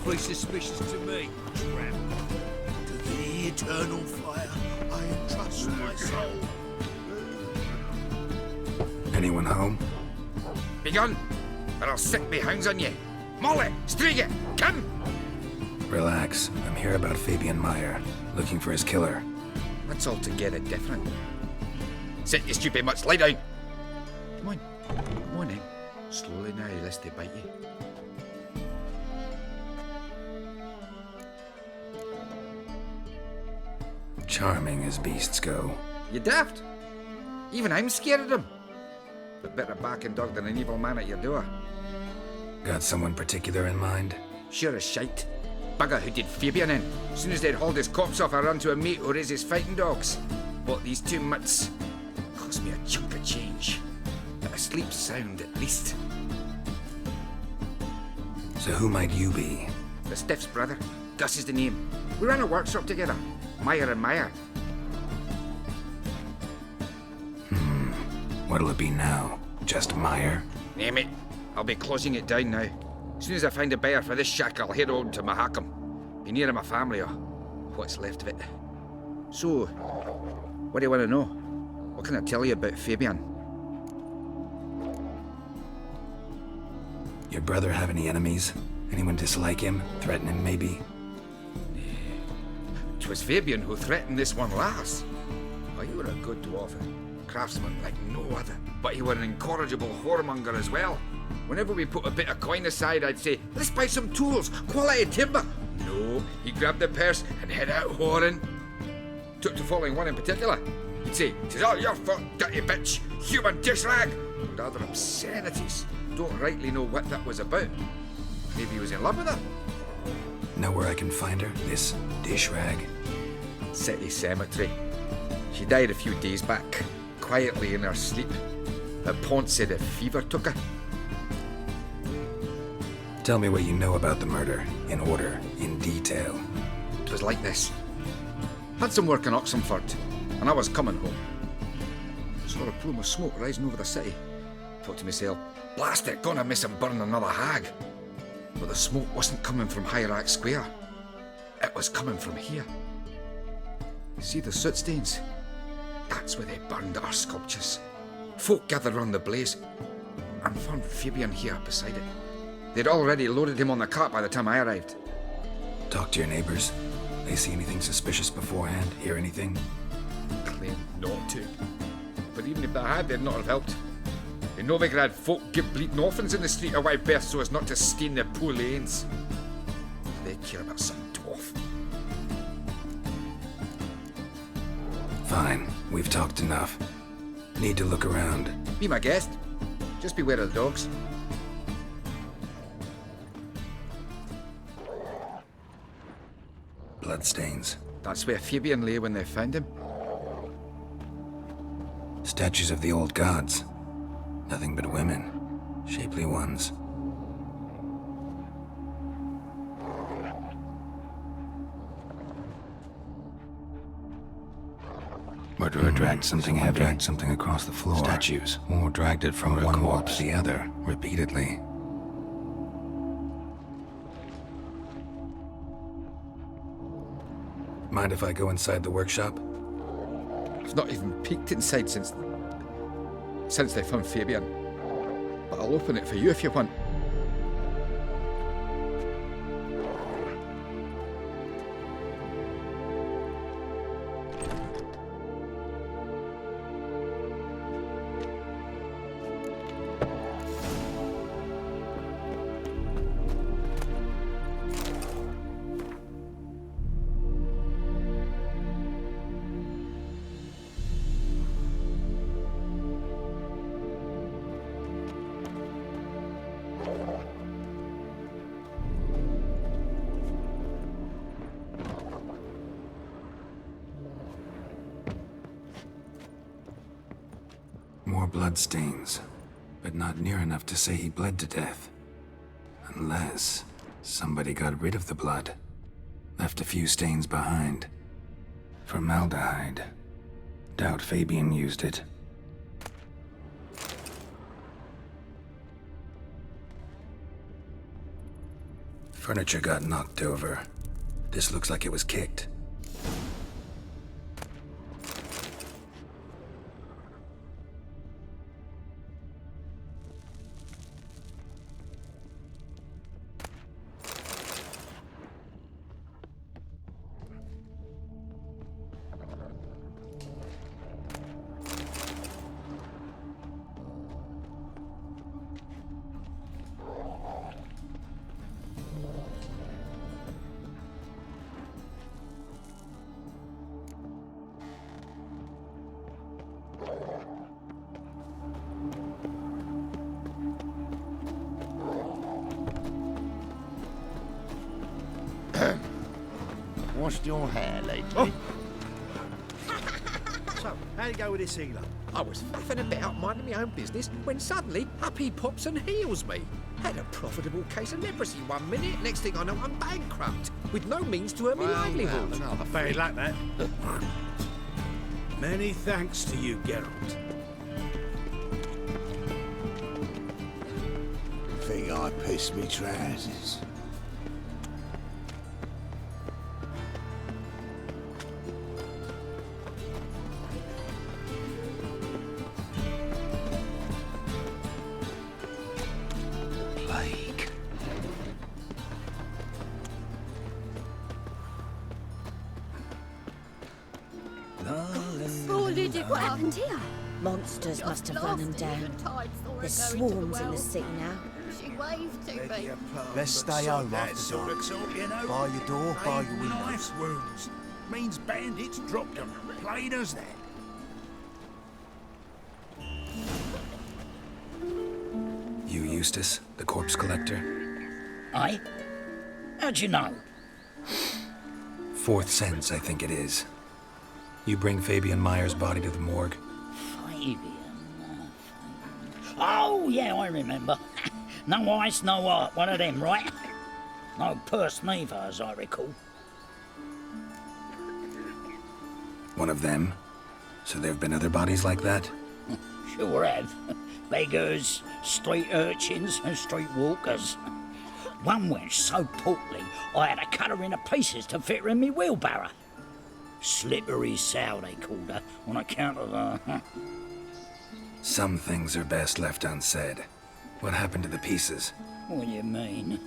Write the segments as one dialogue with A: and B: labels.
A: awfully suspicious to me, tramp. To the eternal fire, I entrust my soul.
B: Anyone home?
C: Begone, or I'll set me hounds on you. Molly, Striga, come!
B: Relax. I'm here about Fabian Meyer, looking for his killer.
C: That's altogether different. Sit, you stupid mutts, lie down. Come on then. Slowly now, lest they bite you.
B: Charming as beasts go.
C: You daft? Even I'm scared of them. But better barking dog than an evil man at your door.
B: Got someone particular in mind?
C: Sure as shite. Bugger who did Fabian in. As soon as they'd hauled his corpse off, I run to a mate who raises fighting dogs. Bought these two mutts. Cost me a chunk of change. But I sleep sound at least.
B: So who might you be?
C: The Stiff's brother. Gus is the name. We ran a workshop together. Meyer and Meyer.
B: What'll it be now? Just Meyer?
C: Name it. I'll be closing it down now. As soon as I find a buyer for this shack, I'll head on to Mahakam. Be near my family or what's left of it. So, what do you want to know? What can I tell you about Fabian?
B: Your brother have any enemies? Anyone dislike him? Threaten him, maybe?
C: 'Twas Fabian who threatened this one last. Oh, you were a good dwarf, craftsman like no other. But you were an incorrigible whoremonger as well. Whenever we put a bit of coin aside, I'd say, let's buy some tools, quality timber. No, he grabbed the purse and head out whoring. Took to following one in particular. He'd say, 'tis all your fault, dirty bitch, human dish rag. And other obscenities. Don't rightly know what that was about. Maybe he was in love with her.
B: Know where I can find her? This dish rag?
C: City Cemetery. She died a few days back, quietly in her sleep. Her Pont said a fever took her.
B: Tell me what you know about the murder, in order, in detail.
C: It was like this. Had some work in Oxenford, and I was coming home. Saw a plume of smoke rising over the city. Thought to myself, blast it, gonna miss him burn another hag. But the smoke wasn't coming from Hierarch Square. It was coming from here. See the soot stains? That's where they burned our sculptures. Folk gathered round the blaze and found Fabian here beside it. They'd already loaded him on the cart by the time I arrived.
B: Talk to your neighbors. They see anything suspicious beforehand? Hear anything?
C: Claimed not to. But even if they had, they'd not have helped. In Novigrad, folk give bleeding orphans in the street a wide berth so as not to stain their poor lanes. They care about some dwarf.
B: Fine, we've talked enough. Need to look around.
C: Be my guest. Just beware of the dogs.
B: Bloodstains.
C: That's where Fabian lay when they found him.
B: Statues of the old gods. Nothing but women. Shapely ones. Murderer dragged something heavy. Dragged something across the floor. Statues. Or dragged it from one wall to the other, repeatedly. Mind if I go inside the workshop?
C: I've not even peeked inside since they found Fabian. But I'll open it for you if you want.
B: More bloodstains, but not near enough to say he bled to death. Unless somebody got rid of the blood. Left a few stains behind. Formaldehyde. Doubt Fabian used it. Furniture got knocked over. This looks like it was kicked.
D: Washed your hair lately?
A: Oh. So, how'd it go with this healer?
C: I was faffing about minding my own business when suddenly up he pops and heals me. Had a profitable case of leprosy 1 minute, next thing I know I'm bankrupt, with no means to earn my livelihood.
A: I bet he'd like that. Many thanks to you, Geralt.
D: Think I pissed me trousers.
B: Plague.
E: Oh, Lydia, what happened here?
F: Monsters must have run them down. There's swarms in the city now.
E: She waved to me.
D: Let's stay home
A: That
D: after
A: sort
D: dark.
A: of sort, you know.
D: Bar your door, bar your windows.
A: Knife wounds. Means bandits dropped them. Plain as that.
B: You Eustace, the corpse collector?
G: Aye? How'd you know?
B: Fourth sense, I think it is. You bring Fabian Meyer's body to the morgue.
G: Fabian. Oh, yeah, I remember. No ice, no art, one of them, right? No purse neither, as I recall.
B: One of them? So there have been other bodies like that?
G: Sure have. Beggars, street urchins, and street walkers. One went so portly, I had to cut her into pieces to fit her in me wheelbarrow. Slippery sow, they called her, on account of her.
B: Some things are best left unsaid. What happened to the pieces?
G: What do you mean?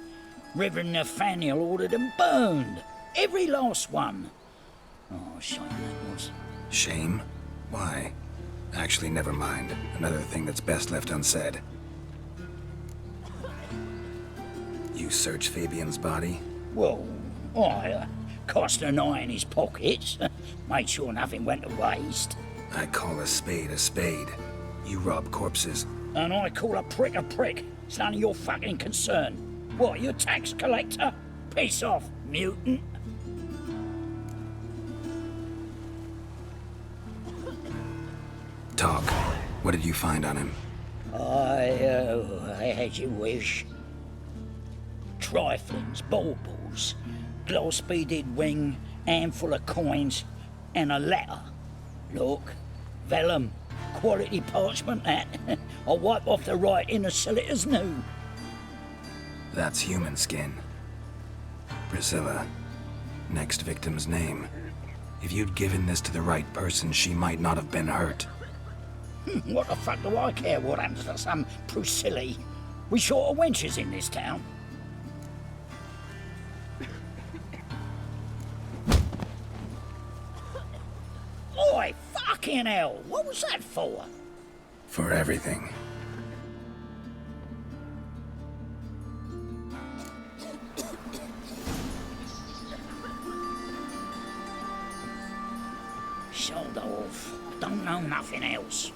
G: Reverend Nathaniel ordered them burned. Every last one. Oh, shame that was.
B: Shame? Why? Actually, never mind. Another thing that's best left unsaid. You searched Fabian's body?
G: Well, I cast an eye in his pockets. Made sure nothing went to waste.
B: I call a spade a spade. You rob corpses.
G: And I call a prick a prick. It's none of your fucking concern. What, you tax collector? Piss off, mutant.
B: Talk. What did you find on him?
G: I had your wish. Triflings, baubles, gloss-beaded ring, handful of coins, and a letter. Look, vellum, quality parchment that. I'll wipe off the writing and sell it as new.
B: That's human skin. Priscilla. Next victim's name. If you'd given this to the right person, she might not have been hurt.
G: What the fuck do I care what happens to some Priscilla? We short of wenches in this town. Oi, fucking hell! What was that for?
B: For everything.
G: Sold off. Don't know nothing else.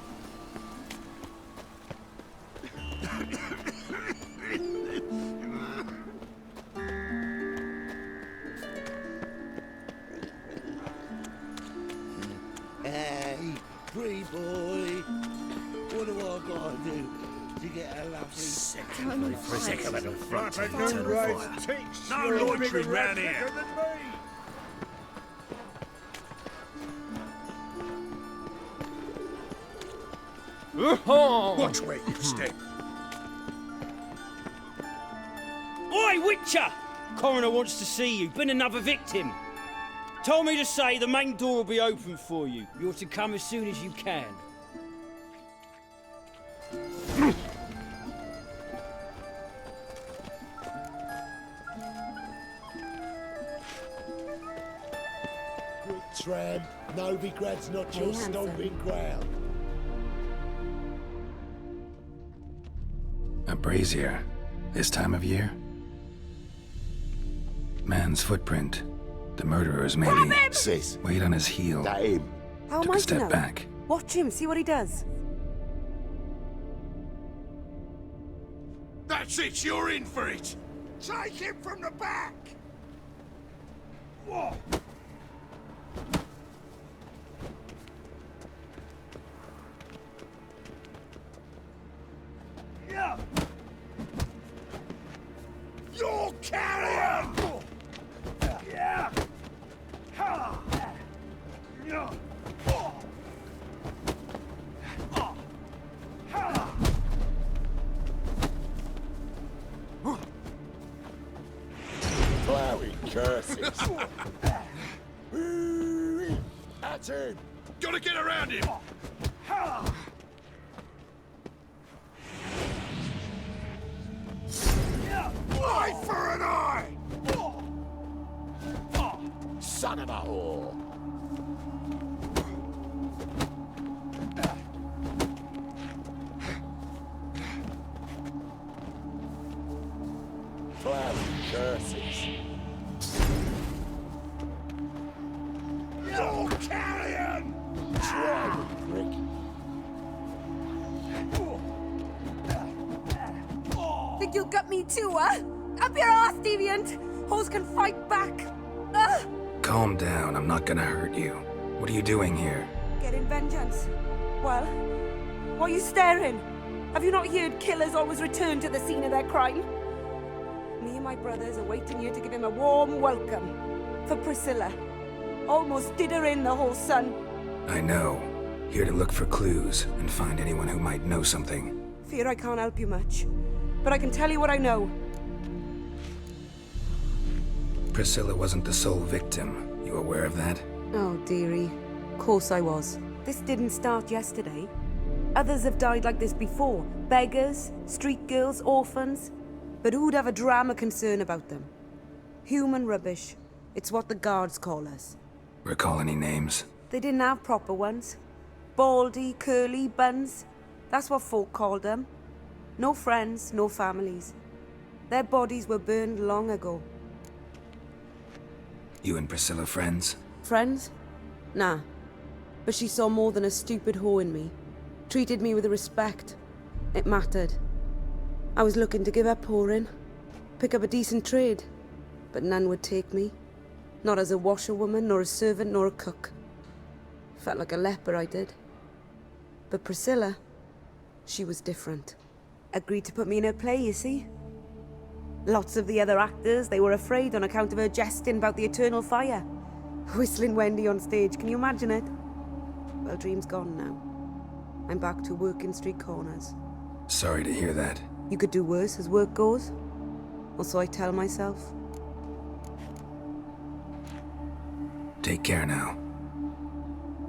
D: Hey, free boy. What do I gotta do to get a lovely...
A: Sick of it all front to
D: Right,
A: eternal fire. No loitering round here. Watch where you step.
G: Oi, Witcher!
H: Coroner wants to see you. Been another victim. Told me to say the main door will be open for you. You're to come as soon as you can.
D: Quick, tramp. Novigrad's not
F: Hey,
D: your
F: handsome.
D: stomping ground.
B: A brazier. This time of year? Man's footprint. The murderer's maybe.
D: Sis,
B: Weight on his heel.
D: that him.
F: How
B: Took
F: am
B: a
F: I to
B: step
F: know?
B: back.
F: Watch him, see what he does.
A: That's it, you're in for it! Take him from the back! Whoa. Yeah. You're carrying! Yeah. Ha. Yeah. Oh. Oh. Ha.
D: Plowing curses. That's him.
A: Gotta get around him! Ha. Eye for an eye!
D: Son of a whore. Plowing curses.
A: You're carrying!
D: Try me, prick.
F: Think you'll gut me too, huh? Up your ass, deviant! Hoes can fight back! Ugh!
B: Calm down, I'm not gonna hurt you. What are you doing here?
F: Getting vengeance. Well, why are you staring? Have you not heard killers always return to the scene of their crime? Me and my brothers are waiting here to give him a warm welcome. For Priscilla. Almost did her in, the whole son.
B: I know. Here to look for clues and find anyone who might know something.
F: Fear I can't help you much. But I can tell you what I know.
B: Priscilla wasn't the sole victim. You aware of that?
F: Oh, dearie. Course I was. This didn't start yesterday. Others have died like this before. Beggars, street girls, orphans. But who'd have a drama concern about them? Human rubbish. It's what the guards call us.
B: Recall any names?
F: They didn't have proper ones. Baldy, curly, buns. That's what folk called them. No friends, no families. Their bodies were burned long ago.
B: You and Priscilla friends?
F: Friends? Nah. But she saw more than a stupid whore in me. Treated me with respect. It mattered. I was looking to give up whoring. Pick up a decent trade. But none would take me. Not as a washerwoman, nor a servant, nor a cook. Felt like a leper, I did. But Priscilla, she was different. Agreed to put me in her play, you see? Lots of the other actors, they were afraid on account of her jesting about the eternal fire. Whistling Wendy on stage, can you imagine it? Well, dream's gone now. I'm back to working street corners.
B: Sorry to hear that.
F: You could do worse as work goes. Or so I tell myself.
B: Take care now.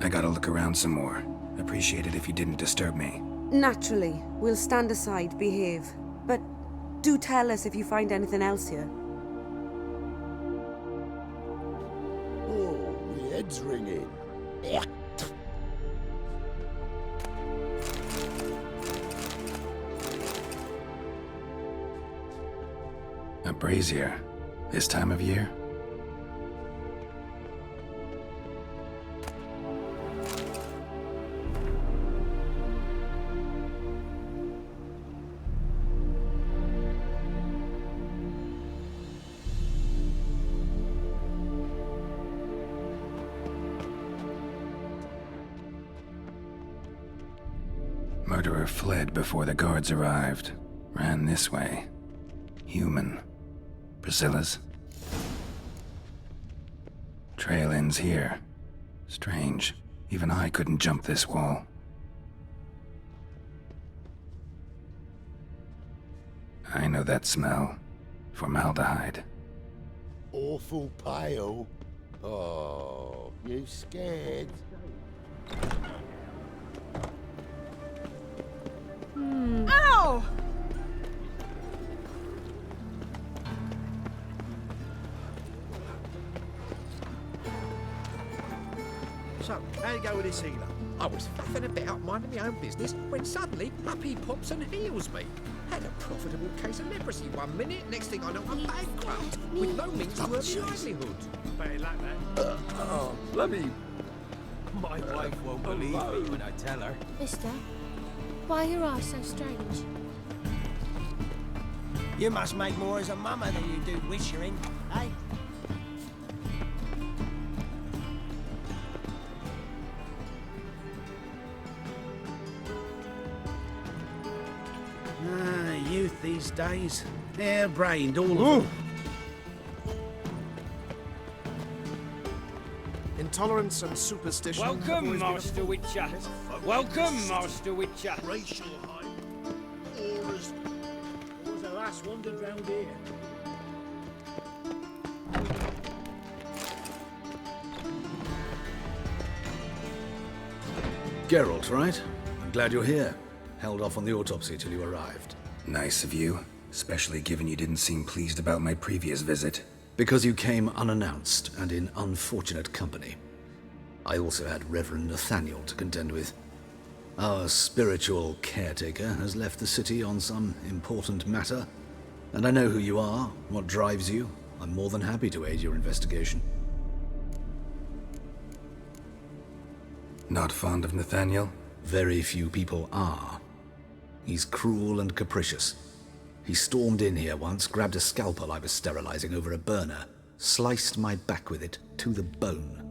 B: I gotta look around some more. Appreciate it if you didn't disturb me.
F: Naturally, we'll stand aside, behave. But do tell us if you find anything else here.
D: Oh, my head's ringing.
B: A brazier. This time of year? Murderer fled before the guards arrived. Ran this way. Human. Priscilla's. Trail ends here. Strange. Even I couldn't jump this wall. I know that smell. Formaldehyde.
D: awful pale. Oh, you scared?
F: Ow!
I: So, how'd it go with this healer?
C: I was faffing about minding my own business when suddenly up he pops and heals me. Had a profitable case of leprosy 1 minute, next thing I know I'm bankrupt, with no means to earn my livelihood.
I: Better like that.
C: Bloody...
I: My wife won't believe me when I tell her.
E: Mister, why are your eyes so strange?
I: You must make more as a mama than you do wishing, eh? Youth these days, hair-brained, all of them.
J: Intolerance and superstition. have
H: Welcome,
J: always been a-
H: Master Witcher. Welcome, Master Witcher.
A: Racial hype. Auras.
I: What was the last wandered round here?
K: Geralt, right? I'm glad you're here. Held off on the autopsy till you arrived.
B: Nice of you, especially given you didn't seem pleased about my previous visit.
K: Because you came unannounced and in unfortunate company. I also had Reverend Nathaniel to contend with. Our spiritual caretaker has left the city on some important matter, and I know who you are, what drives you. I'm more than happy to aid your investigation.
B: Not fond of Nathaniel?
K: Very few people are. He's cruel and capricious. He stormed in here once, grabbed a scalpel I was sterilizing over a burner, sliced my back with it to the bone,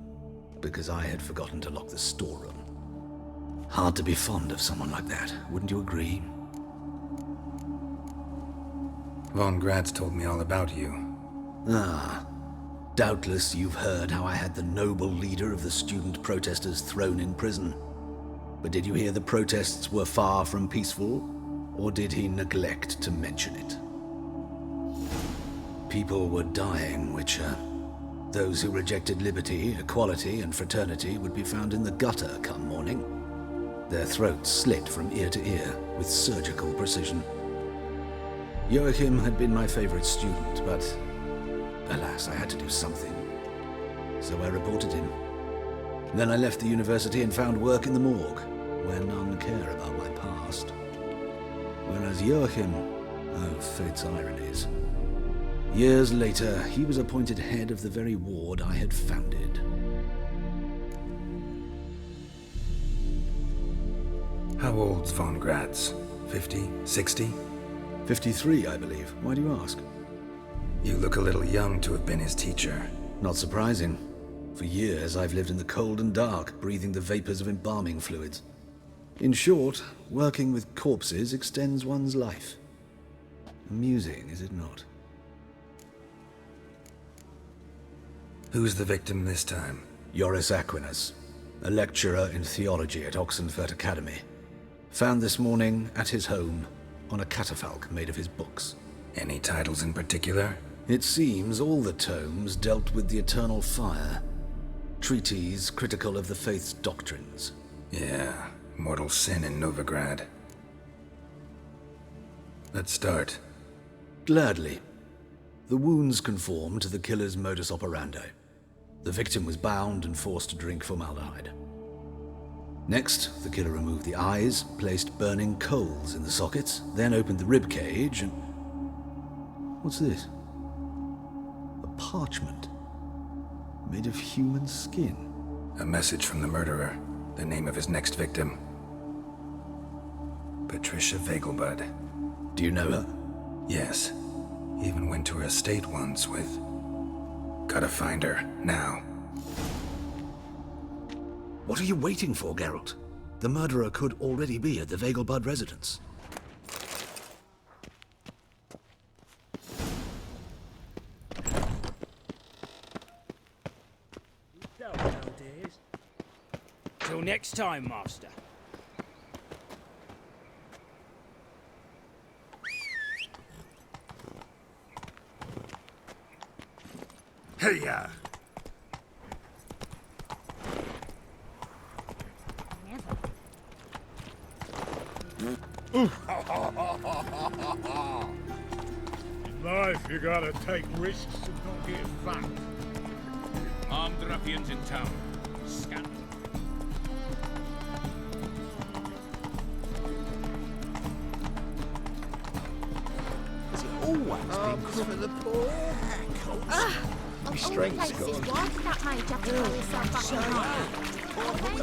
K: because I had forgotten to lock the storeroom. Hard to be fond of someone like that, wouldn't you agree?
B: Von Gratz told me all about you.
K: Ah, doubtless you've heard how I had the noble leader of the student protesters thrown in prison. But did you hear the protests were far from peaceful, or did he neglect to mention it? People were dying, Witcher. Those who rejected liberty, equality, and fraternity would be found in the gutter come morning. Their throats slit from ear to ear with surgical precision. Joachim had been my favorite student, but alas, I had to do something. So I reported him. Then I left the university and found work in the morgue, where none care about my past. Whereas Joachim, oh, fate's ironies. Years later, he was appointed head of the very ward I had founded.
B: How old's Von Gratz? 50? 60?
K: 53, I believe. Why do you ask?
B: You look a little young to have been his teacher.
K: Not surprising. For years, I've lived in the cold and dark, breathing the vapors of embalming fluids. In short, working with corpses extends one's life. Amusing, is it not?
B: Who's the victim this time?
K: Joris Aquinas, a lecturer in theology at Oxenfurt Academy. Found this morning at his home on a catafalque made of his books.
B: Any titles in particular?
K: It seems all the tomes dealt with the eternal fire. Treatises critical of the faith's doctrines.
B: Yeah, mortal sin in Novigrad. Let's start.
K: Gladly. The wounds conform to the killer's modus operandi. The victim was bound and forced to drink formaldehyde. Next, the killer removed the eyes, placed burning coals in the sockets, then opened the rib cage and... What's this? A parchment. Made of human skin.
B: A message from the murderer. The name of his next victim. Patricia Vegelbud.
K: Do you know her?
B: Yes. Even went to her estate once with... Gotta find her, now.
K: What are you waiting for, Geralt? The murderer could already be at the Vegelbud residence.
H: Till next time, Master.
A: Hey-ya!
L: In life, you gotta take risks and not get fucked.
A: Armed ruffians in town. Scan.
D: Has it always been for the poor?
E: Of all the places, why did that mage have to throw himself up the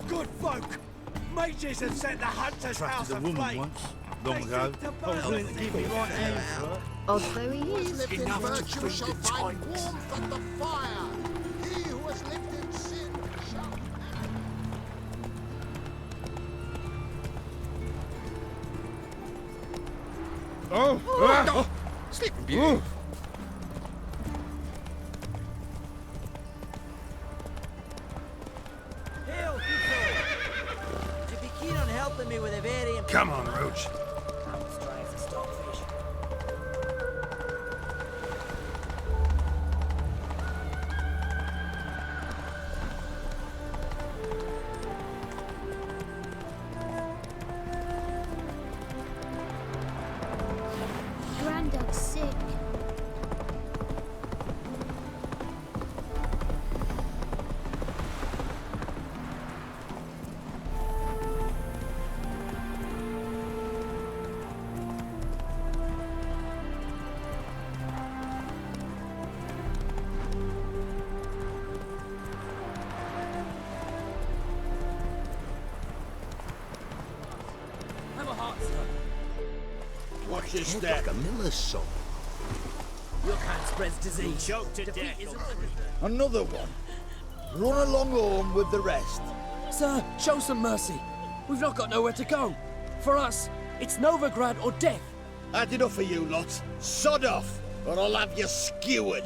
D: Good folk! Mages have set the hunter's house aflame.
L: Long ago.
E: Although he is.
D: Virtue shall find warmth at the fire. He who has lived in sin shall...
L: Oh!
C: Sleeping Beauty.
M: Hail, Would you be keen on helping me with a very important...
A: Come on, Roach.
M: I'm trying to stockfish.
E: Grandad's sick.
M: I'm a heart, sir.
D: Watch your step. Like a miller's son.
M: Your kind spreads disease.
H: Choked to death.
D: Another one. Run along home with the rest.
M: Sir, show some mercy. We've not got nowhere to go. For us, it's Novigrad or death.
D: Had enough of you lot. Sod off, or I'll have you skewered.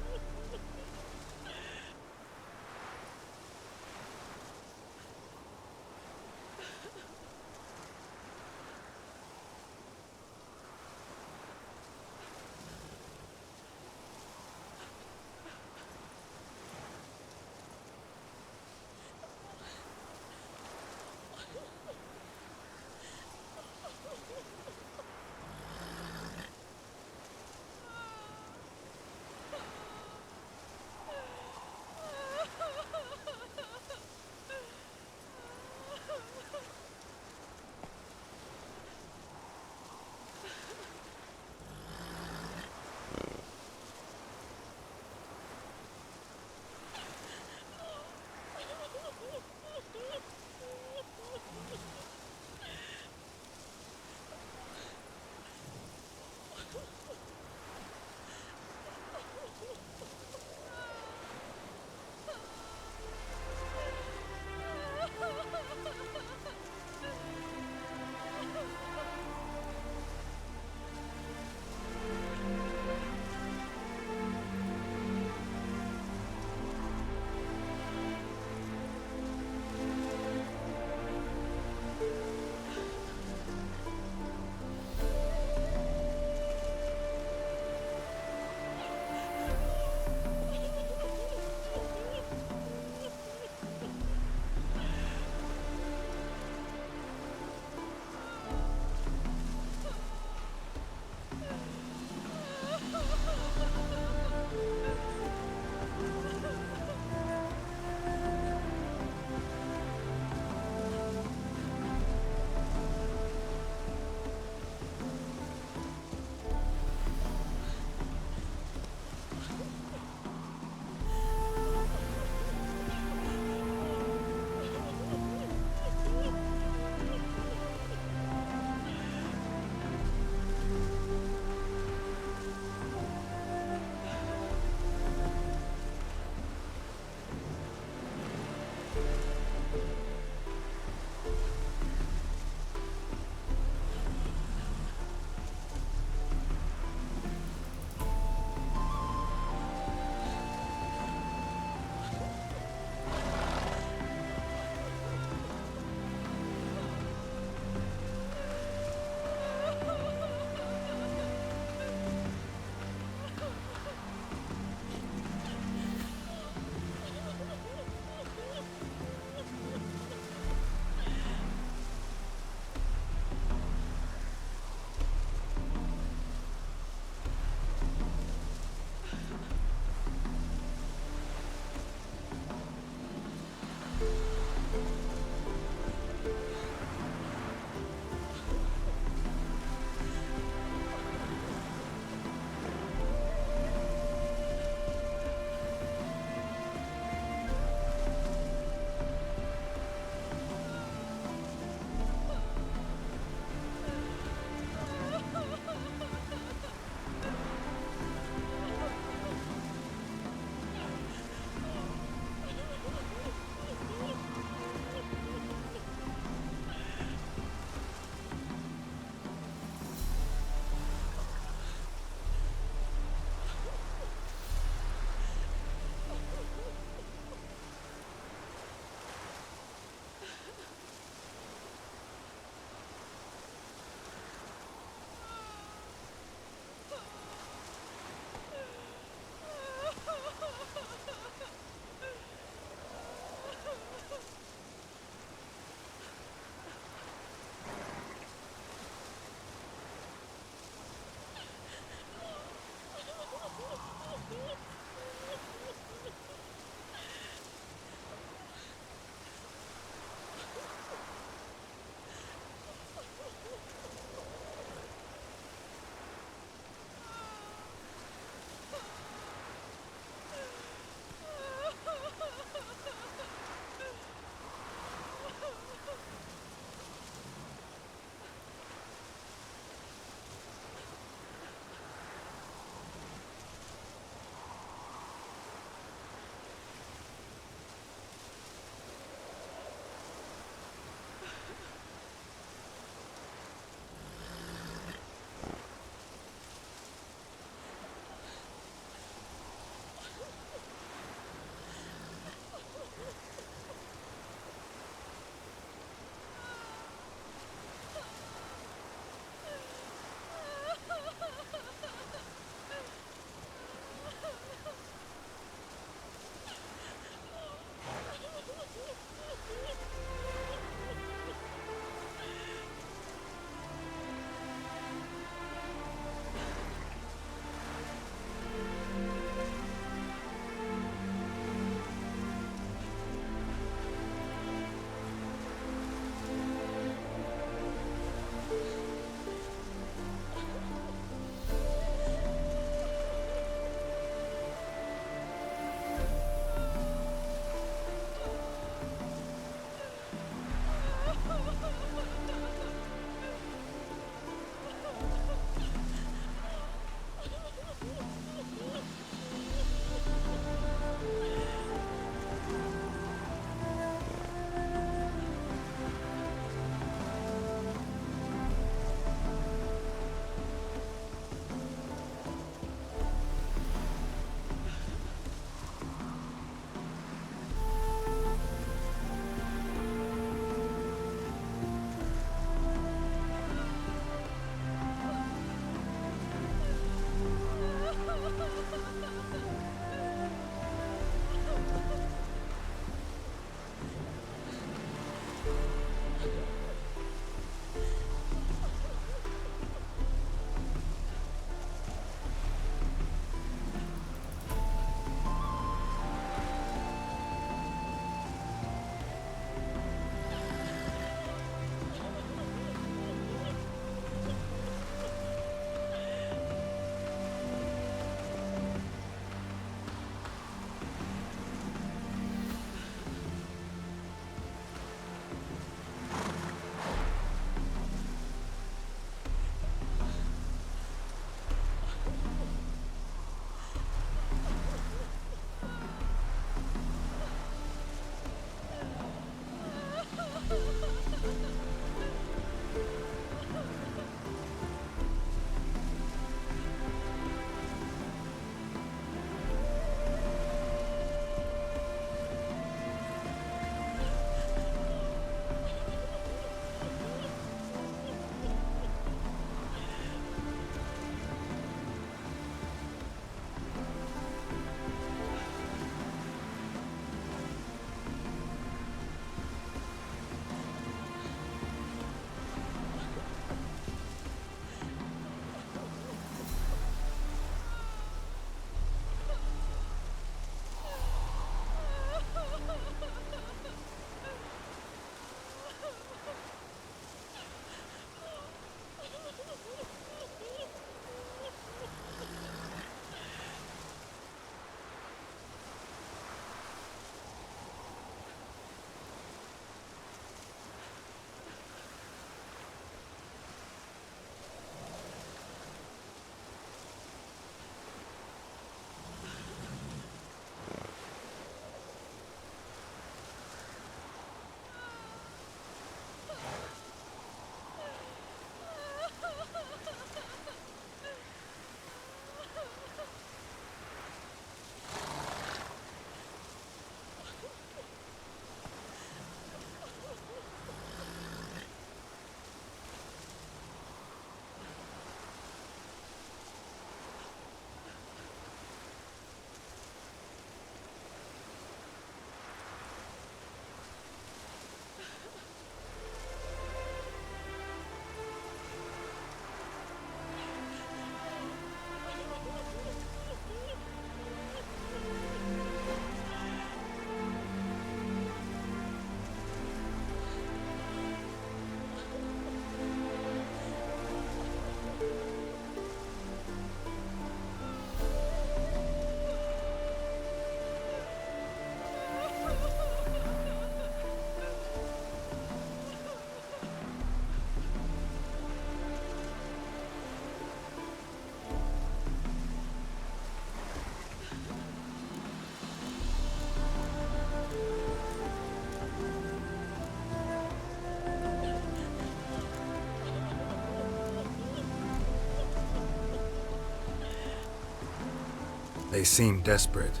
B: They seem desperate.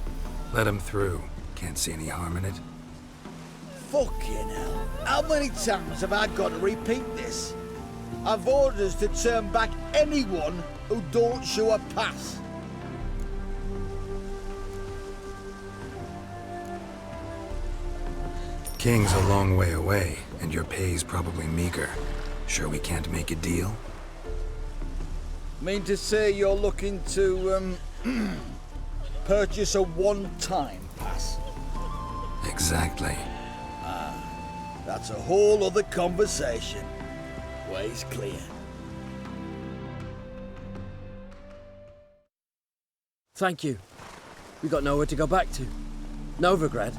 B: Let them through. Can't see any harm in it.
N: Fucking hell. How many times have I got to repeat this? I've orders to turn back anyone who don't show a pass.
B: King's a long way away, and your pay's probably meager. Sure we can't make a deal?
N: Mean to say you're looking to, purchase a one-time pass?
B: Exactly.
N: That's a whole other conversation. Way's clear.
M: Thank you. We got nowhere to go back to. Novigrad.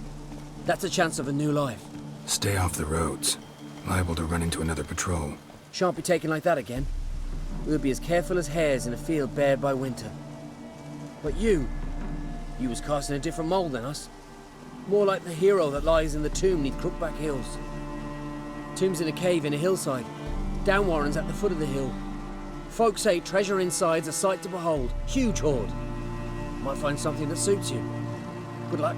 M: That's a chance of a new life.
B: Stay off the roads. Liable to run into another patrol.
M: Shan't be taken like that again. We'll be as careful as hares in a field bared by winter. But you was cast in a different mould than us. More like the hero that lies in the tomb neath Crookback Hills. Tomb's in a cave in a hillside. Downwarren's at the foot of the hill. Folk say treasure inside's a sight to behold. Huge hoard. Might find something that suits you. Good luck.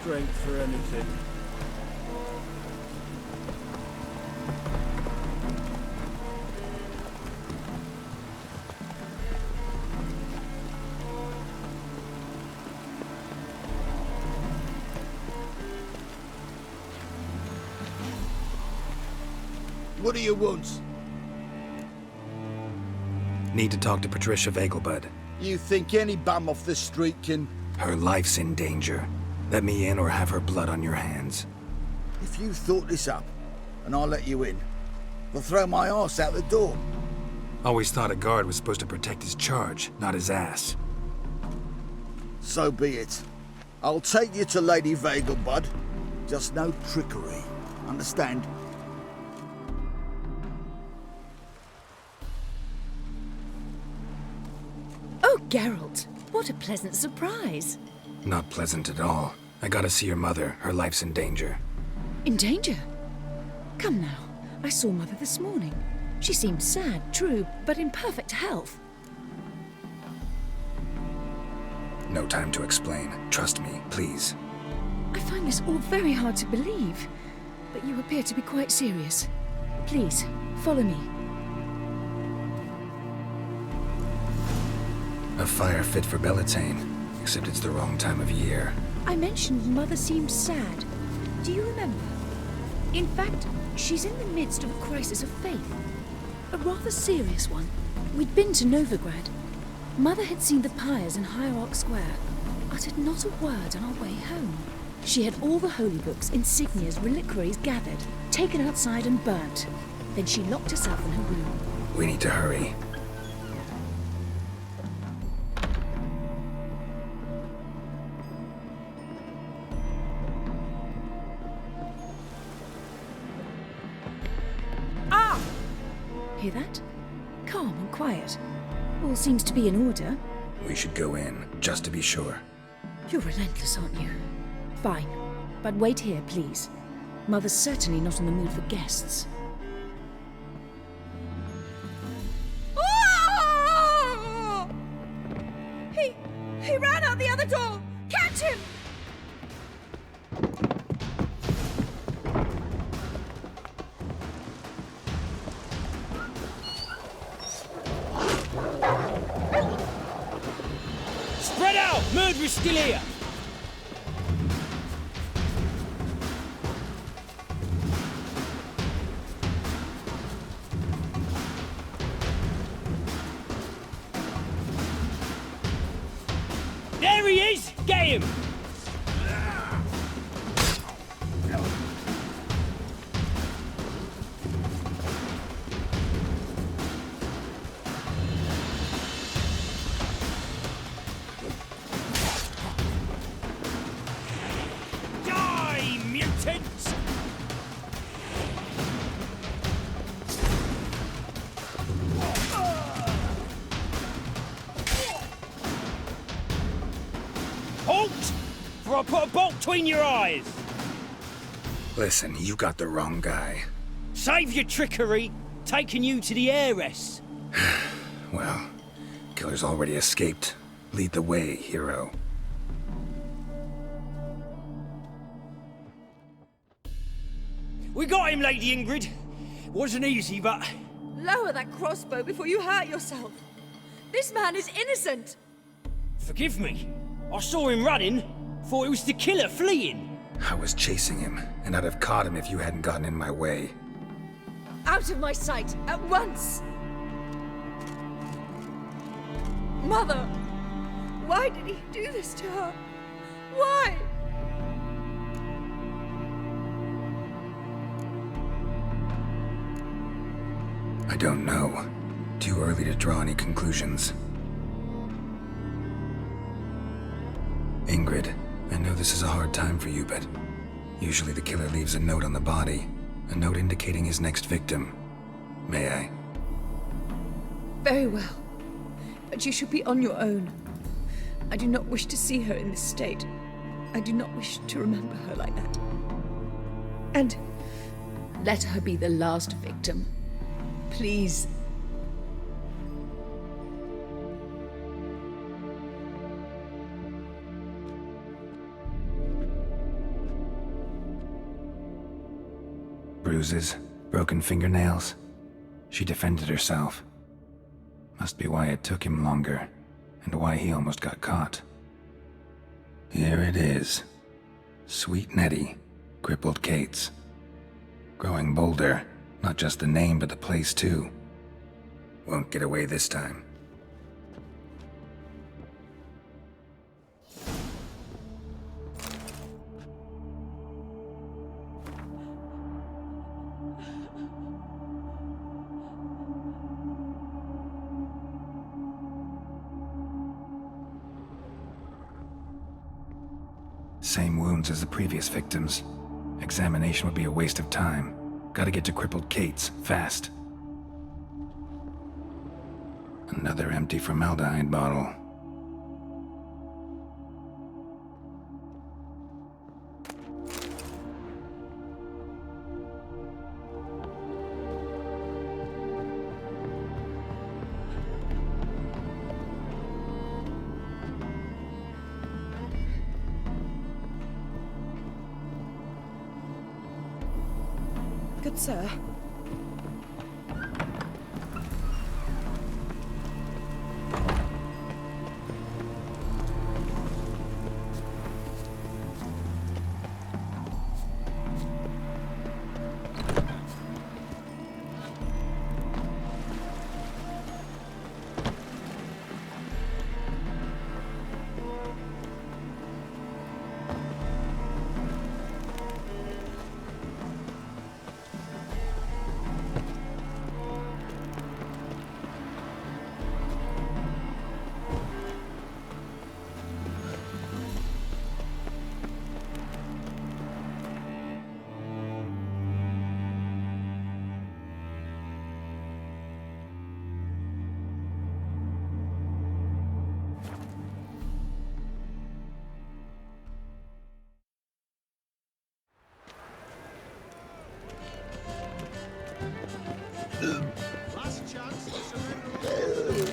D: Strength for anything. What do you want?
B: Need to talk to Patricia Vegelbud.
N: You think any bum off the street can...
B: Her life's in danger. Let me in or have her blood on your hands.
N: If you thought this up, and I'll let you in, they'll throw my arse out the door.
B: Always thought a guard was supposed to protect his charge, not his ass.
N: So be it. I'll take you to Lady Vegelbud. Just no trickery. Understand?
O: Oh, Geralt, what a pleasant surprise.
B: Not pleasant at all. I gotta see your mother. Her life's in danger.
O: In danger? Come now. I saw Mother this morning. She seemed sad, true, but in perfect health.
B: No time to explain. Trust me, please.
O: I find this all very hard to believe, but you appear to be quite serious. Please, follow me.
B: A fire fit for Bellatane, except it's the wrong time of year.
O: I mentioned Mother seemed sad. Do you remember? In fact, she's in the midst of a crisis of faith. A rather serious one. We'd been to Novigrad. Mother had seen the pyres in Hierarch Square, uttered not a word on our way home. She had all the holy books, insignias, reliquaries gathered, taken outside and burnt. Then she locked herself in her room.
B: We need to hurry.
O: Hear that? Calm and quiet. All seems to be in order.
B: We should go in, just to be sure.
O: You're relentless, aren't you? Fine. But wait here, please. Mother's certainly not in the mood for guests.
E: Oh! He ran out the other door! Catch him!
H: Spread out! Murderer's still here! There he is! Get him! Die, mutants! Halt! For I put a bolt between your eyes!
B: Listen, you got the wrong guy.
H: Save your trickery! Taking you to the heiress!
B: Well, killer's already escaped. Lead the way, hero.
H: We got him, Lady Ingrid. Wasn't easy, but...
E: Lower that crossbow before you hurt yourself.
O: This man is innocent!
H: Forgive me. I saw him running. Thought it was the killer fleeing.
B: I was chasing him, and I'd have caught him if you hadn't gotten in my way.
O: Out of my sight, at once! Mother! Why did he do this to her? Why?
B: I don't know. Too early to draw any conclusions. Ingrid, I know this is a hard time for you, but usually the killer leaves a note on the body. A note indicating his next victim. May I?
O: Very well. But you should be on your own. I do not wish to see her in this state. I do not wish to remember her like that. And let her be the last victim. Please.
B: Bruises, broken fingernails. She defended herself. Must be why it took him longer, and why he almost got caught. Here it is. Sweet Nettie, crippled Kate's. Growing bolder, not just the name but the place too. Won't get away this time. Same wounds as the previous victims. Examination would be a waste of time. Gotta get to crippled Kate's, fast. Another empty formaldehyde bottle.
F: Good sir.
L: Last chance to surrender.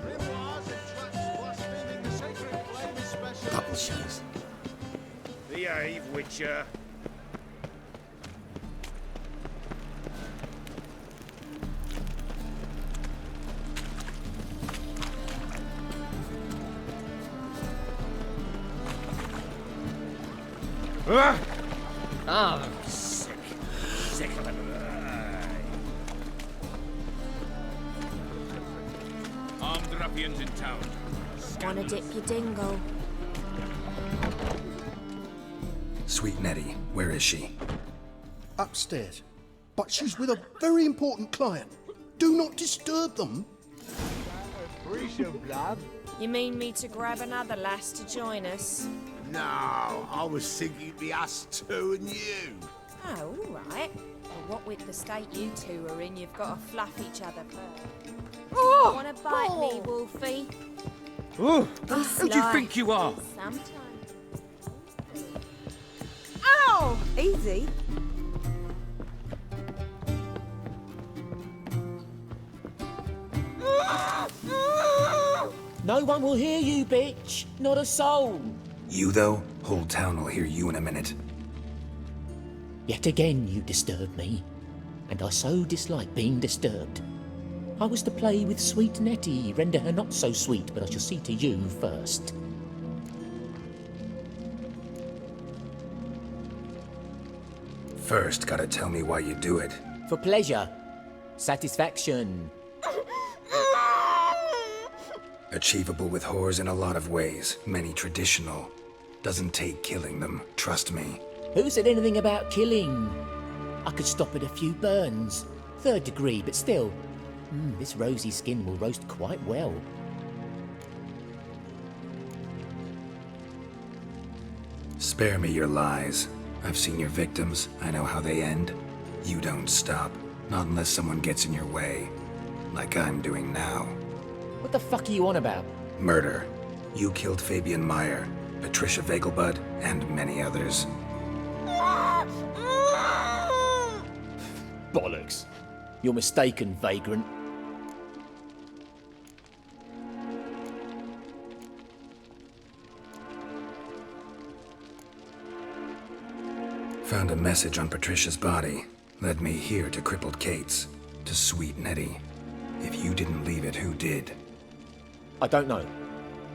L: Grimoires and traps blaspheming the sacred flame especially.
N: Double shows.
L: Behave, Witcher.
H: Ah, sick. Sick of it.
L: Armed ruffians in town.
E: Wanna dip your dingle?
B: Sweet Nettie, where is she?
J: Upstairs. But she's with a very important client. Do not disturb them.
E: You mean me to grab another lass to join us?
D: No, I was thinking it'd be us two and you.
E: Oh, all right. Well, what with the state you two are in, you've got to fluff each other first.
H: Oh!
E: Wanna bite me, Wolfie?
H: Oh, who do you think you are?
E: Sometimes.
F: Ow! Easy.
P: No one will hear you, bitch. Not a soul.
B: You, though? Whole town will hear you in a minute.
P: Yet again you disturb me, and I so dislike being disturbed. I was to play with sweet Nettie, render her not so sweet, but I shall see to you first.
B: First, gotta tell me why you do it.
P: For pleasure. Satisfaction.
B: Achievable with whores in a lot of ways, many traditional. Doesn't take killing them, trust me.
P: Who said anything about killing? I could stop at a few burns. 3rd degree, but still. This rosy skin will roast quite well.
B: Spare me your lies. I've seen your victims, I know how they end. You don't stop, not unless someone gets in your way. Like I'm doing now.
P: What the fuck are you on about?
B: Murder. You killed Fabian Meyer, Patricia Vegelbud, and many others.
P: Bollocks. You're mistaken, vagrant.
B: Found a message on Patricia's body. Led me here to crippled Kate's. To sweet Nettie. If you didn't leave it, who did?
P: I don't know.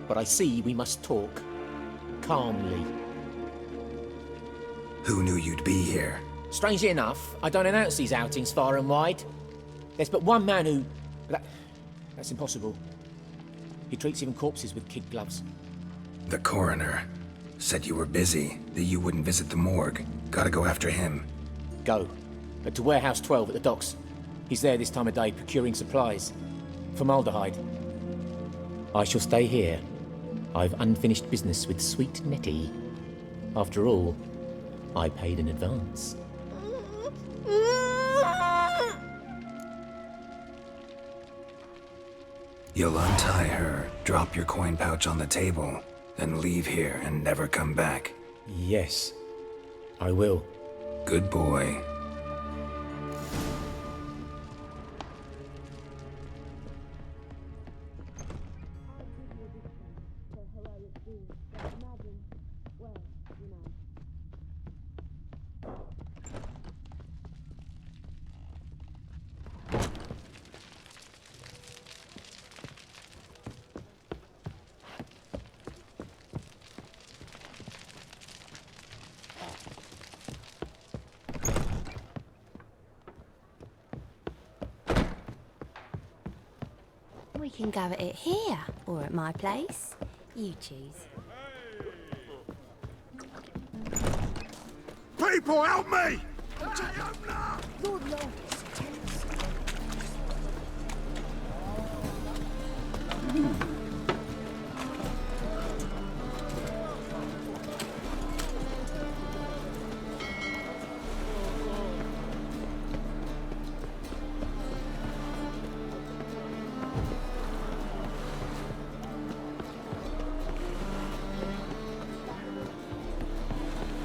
P: But I see we must talk. Calmly.
B: Who knew you'd be here?
P: Strangely enough, I don't announce these outings far and wide. There's but one man who... That's impossible. He treats even corpses with kid gloves.
B: The coroner. Said you were busy, that you wouldn't visit the morgue. Gotta go after him.
P: Go. But to Warehouse 12 at the docks. He's there this time of day procuring supplies. Formaldehyde. I shall stay here. I've unfinished business with sweet Nettie. After all, I paid in advance.
B: You'll untie her, drop your coin pouch on the table, then leave here and never come back.
P: Yes, I will.
B: Good boy.
Q: We can go at it here, or at my place. You choose.
A: People, help me!
O: Lord, Lord.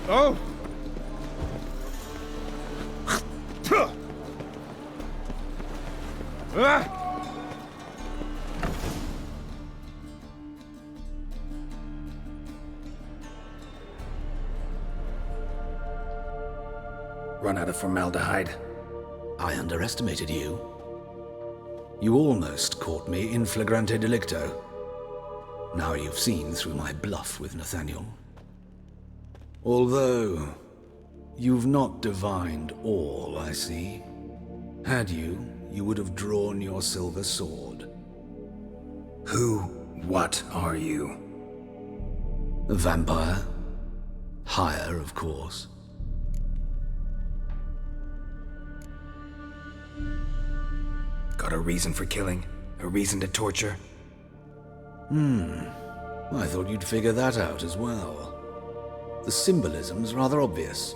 A: Oh!
B: Run out of formaldehyde.
K: I underestimated you. You almost caught me in flagrante delicto. Now you've seen through my bluff with Nathaniel. Although, you've not divined all, I see. Had you, you would have drawn your silver sword.
B: What are you?
K: A vampire. Higher, of course.
B: Got a reason for killing? A reason to torture?
K: I thought you'd figure that out as well. The symbolism's rather obvious.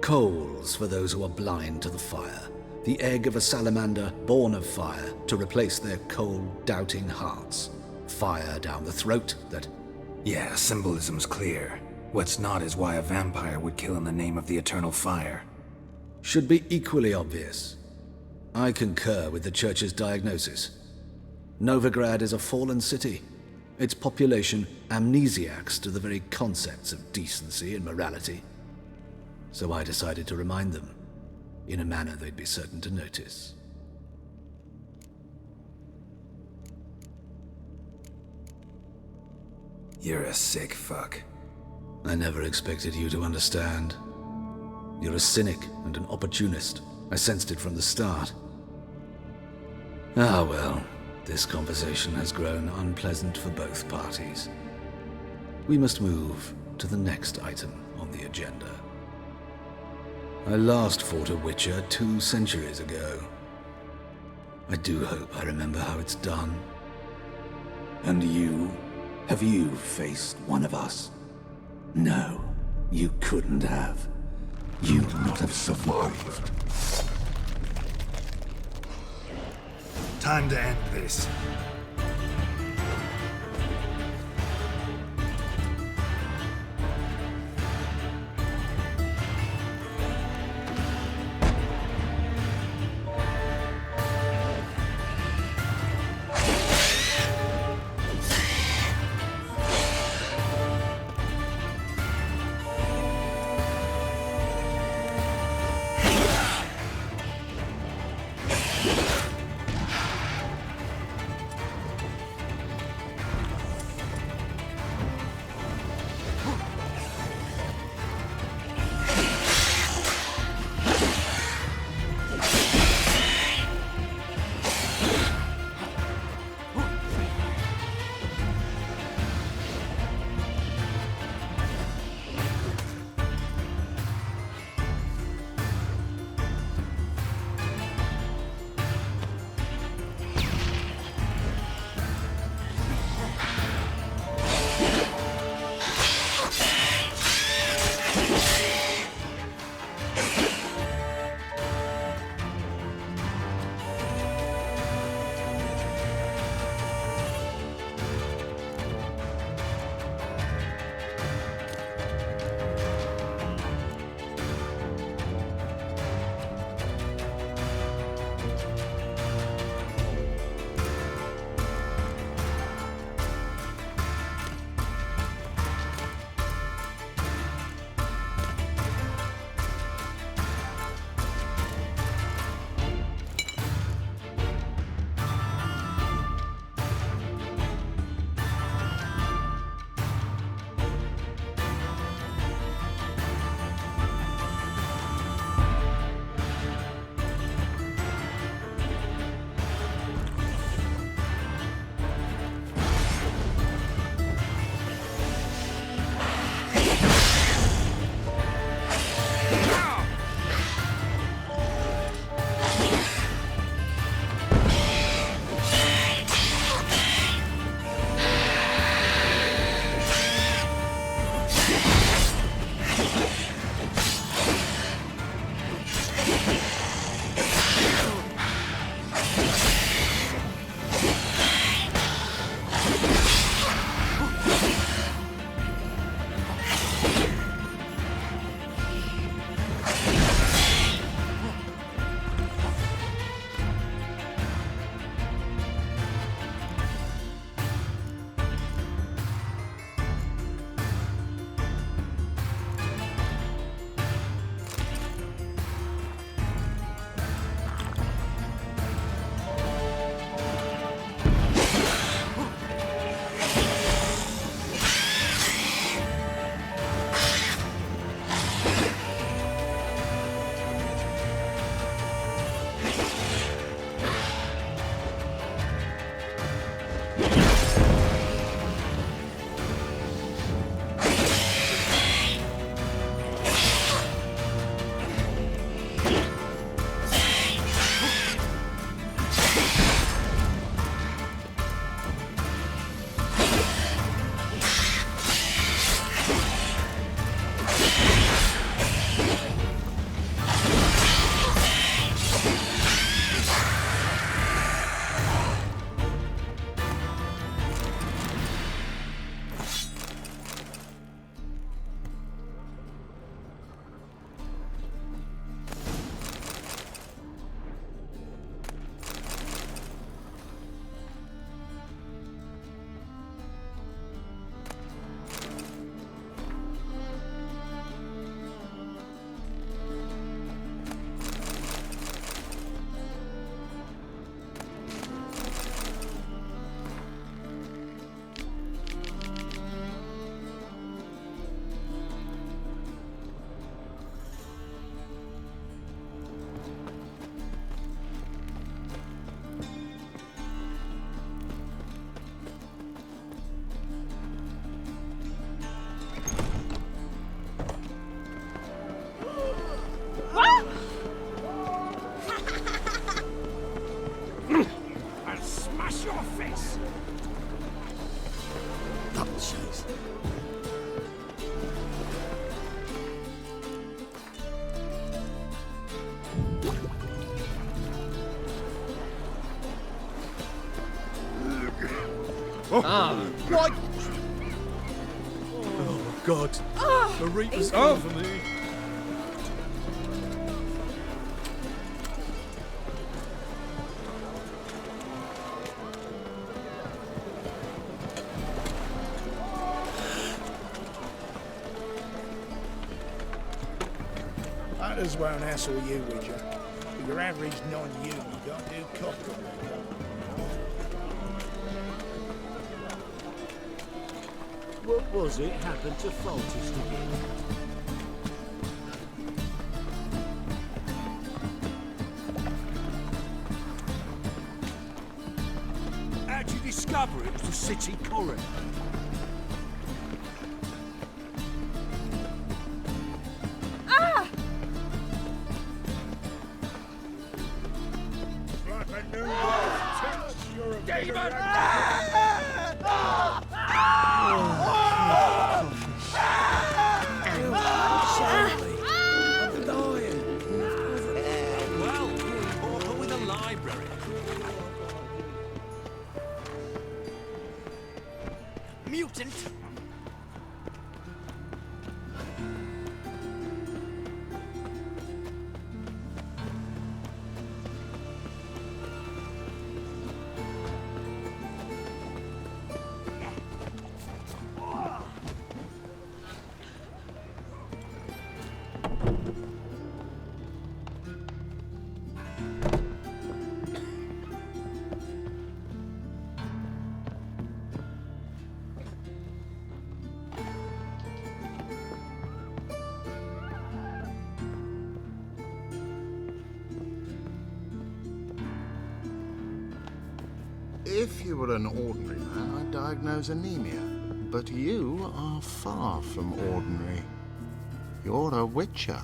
K: Coals for those who are blind to the fire. The egg of a salamander born of fire to replace their cold, doubting hearts. Fire down the throat that...
B: Yeah, symbolism's clear. What's not is why a vampire would kill in the name of the eternal fire.
K: Should be equally obvious. I concur with the Church's diagnosis. Novigrad is a fallen city. Its population amnesiacs to the very concepts of decency and morality. So I decided to remind them, in a manner they'd be certain to notice.
B: You're a sick fuck.
K: I never expected you to understand. You're a cynic and an opportunist. I sensed it from the start. Ah well, this conversation has grown unpleasant for both parties. We must move to the next item on the agenda. I last fought a Witcher 2 centuries ago. I do hope I remember how it's done.
R: And you? Have you faced one of us? No, you couldn't have. You'd not have survived.
B: Time to end this.
N: Jeez.
A: What? Oh, God. The Reaper's coming for me.
I: Hunters won't hassle you, Witcher. For your average non-human, you don't do copper.
H: What was it happened to Foltest again?
A: How'd you discover it was the city coroner?
E: Ah!
I: Like a new world. You're a
A: Demon! Well, open with a library. Mutant!
L: If you were an ordinary man, I'd diagnose anemia. But you are far from ordinary. You're a witcher.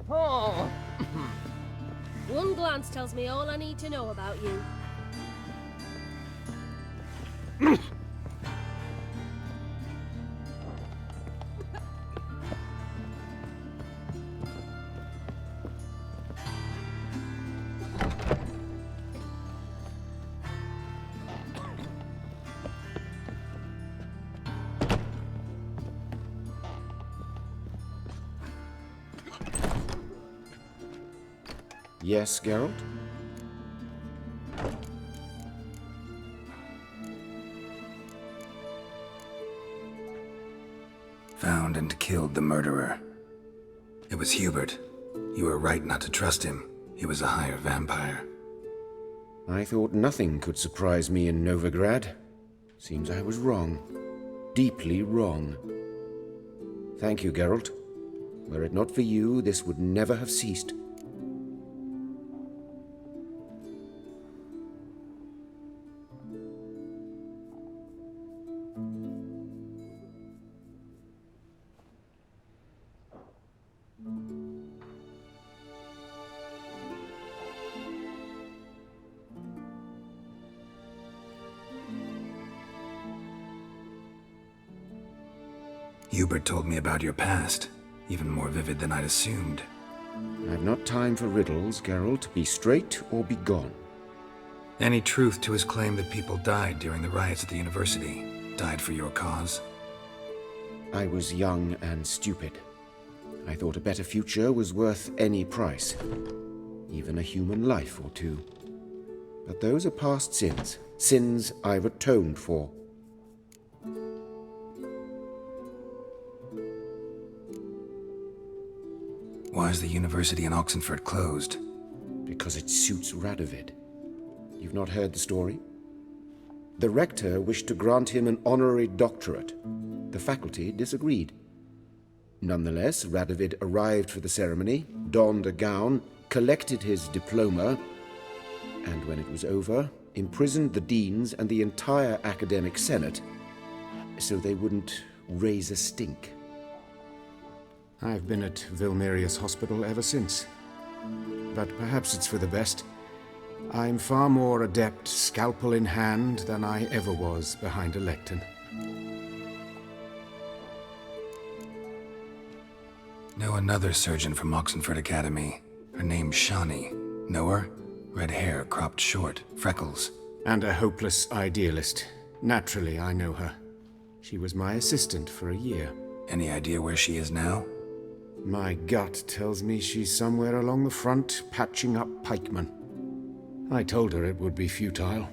S: Oh. One glance tells me all I need to know about you.
T: Yes, Geralt?
B: Found and killed the murderer. It was Hubert. You were right not to trust him. He was a higher vampire.
T: I thought nothing could surprise me in Novigrad. Seems I was wrong. Deeply wrong. Thank you, Geralt. Were it not for you, this would never have ceased.
B: Hubert told me about your past, even more vivid than I'd assumed.
T: I've not time for riddles, Geralt. Be straight or be gone.
B: Any truth to his claim that people died during the riots at the university? Died for your cause?
T: I was young and stupid. I thought a better future was worth any price. Even a human life or two. But those are past sins. Sins I've atoned for.
B: Why is the university in Oxenford closed?
T: Because it suits Radovid. You've not heard the story? The rector wished to grant him an honorary doctorate. The faculty disagreed. Nonetheless, Radovid arrived for the ceremony, donned a gown, collected his diploma, and when it was over, imprisoned the deans and the entire academic senate so they wouldn't raise a stink. I've been at Vilmerius Hospital ever since. But perhaps it's for the best. I'm far more adept scalpel in hand than I ever was behind a lectern.
B: Know another surgeon from Oxenford Academy. Her name's Shawnee. Know her? Red hair, cropped short, freckles.
T: And a hopeless idealist. Naturally, I know her. She was my assistant for a year.
B: Any idea where she is now?
T: My gut tells me she's somewhere along the front, patching up pikemen. I told her it would be futile.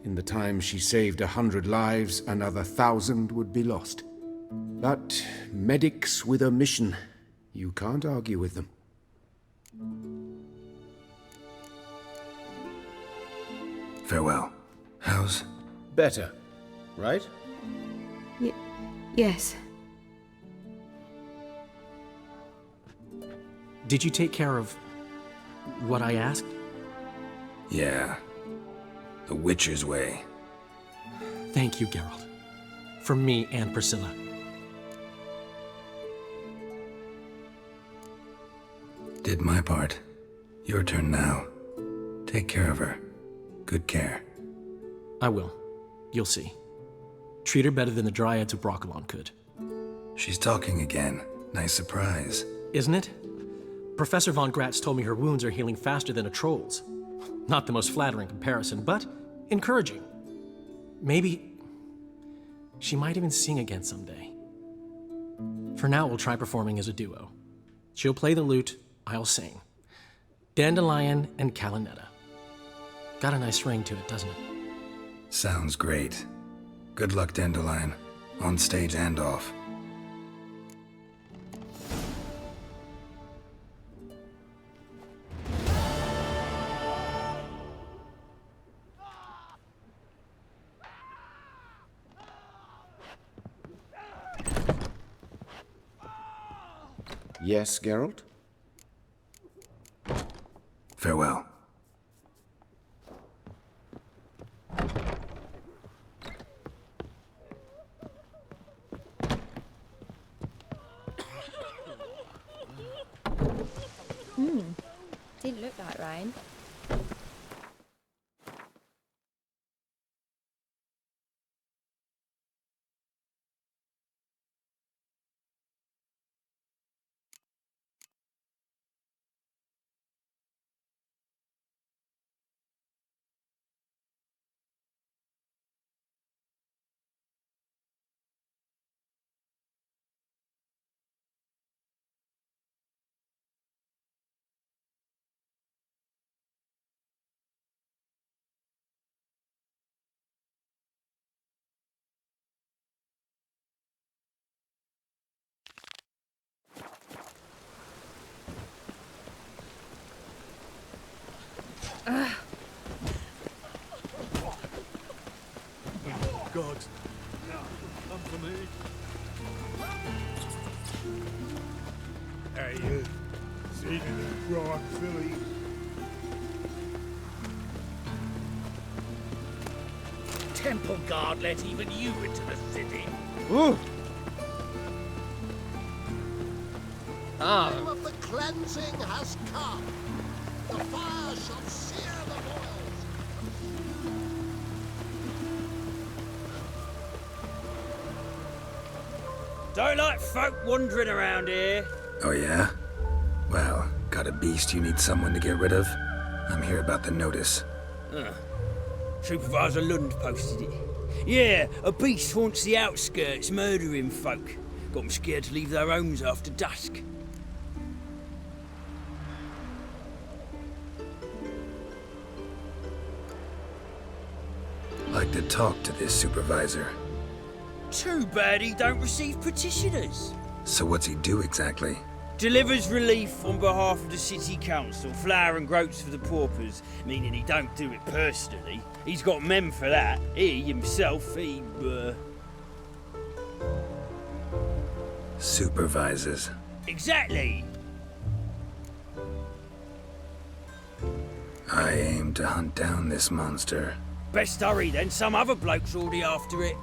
T: In the time she saved 100 lives, another 1,000 would be lost. But medics with a mission, you can't argue with them.
B: Farewell. How's...
M: Better, right?
F: Yes.
U: Did you take care of what I asked?
B: Yeah. The Witcher's way.
U: Thank you, Geralt. From me and Priscilla.
B: Did my part. Your turn now. Take care of her. Good care.
U: I will. You'll see. Treat her better than the Dryads of Brokilon could.
B: She's talking again. Nice surprise.
U: Isn't it? Professor von Gratz told me her wounds are healing faster than a troll's. Not the most flattering comparison, but encouraging. Maybe she might even sing again someday. For now, we'll try performing as a duo. She'll play the lute, I'll sing. Dandelion and Calinetta. Got a nice ring to it, doesn't it?
B: Sounds great. Good luck, Dandelion. On stage and off.
T: Yes, Geralt?
B: Farewell.
E: Didn't look like rain.
A: God, come for me.
I: Hey, seen any broad filly?
N: Temple Guard let even you into the city.
M: Ooh!
D: Time of the cleansing has come. The fire shall sear the boils.
H: Don't like folk wandering around here.
B: Oh yeah? Well, got a beast you need someone to get rid of? I'm here about the notice.
H: Supervisor Lund posted it. Yeah, a beast haunts the outskirts, murdering folk. Got them scared to leave their homes after dusk.
B: Like to talk to this supervisor.
H: Too bad he don't receive petitioners.
B: So what's he do exactly?
H: Delivers relief on behalf of the city council, flour and groats for the paupers, meaning he don't do it personally. He's got men for that. He himself,
B: Supervises.
H: Exactly.
B: I aim to hunt down this monster.
H: Best hurry then, some other bloke's already after it.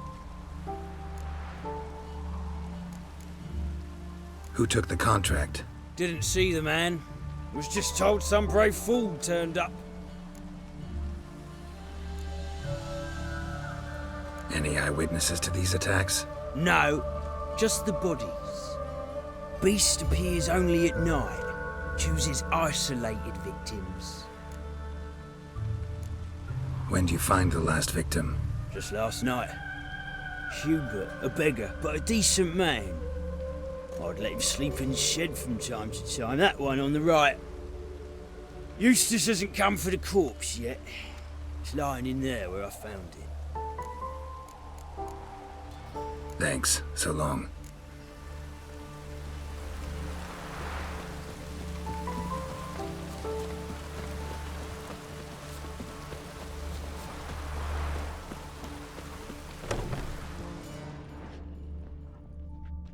B: Who took the contract?
H: Didn't see the man. Was just told some brave fool turned up.
B: Any eyewitnesses to these attacks?
H: No, just the bodies. Beast appears only at night. Chooses isolated victims.
B: When do you find the last victim?
H: Just last night. Hubert, a beggar, but a decent man. I'd let him sleep in the shed from time to time, that one on the right. Eustace hasn't come for the corpse yet. It's lying in there where I found it.
B: Thanks. So long.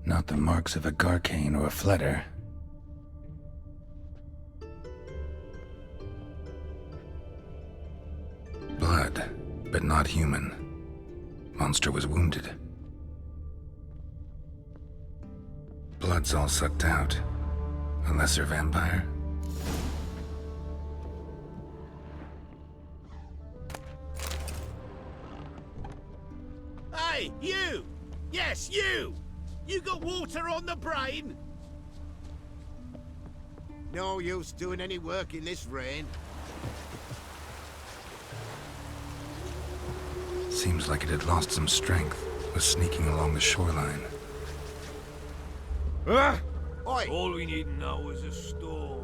B: Not the marks of a Garcane or a Fletter. Blood, but not human. Monster was wounded. Blood's all sucked out. A lesser vampire?
A: Hey, you! Yes, you! You got water on the brain? No use doing any work in this rain.
B: Seems like it had lost some strength. Was sneaking along the shoreline.
A: Ah! All we need now is a storm.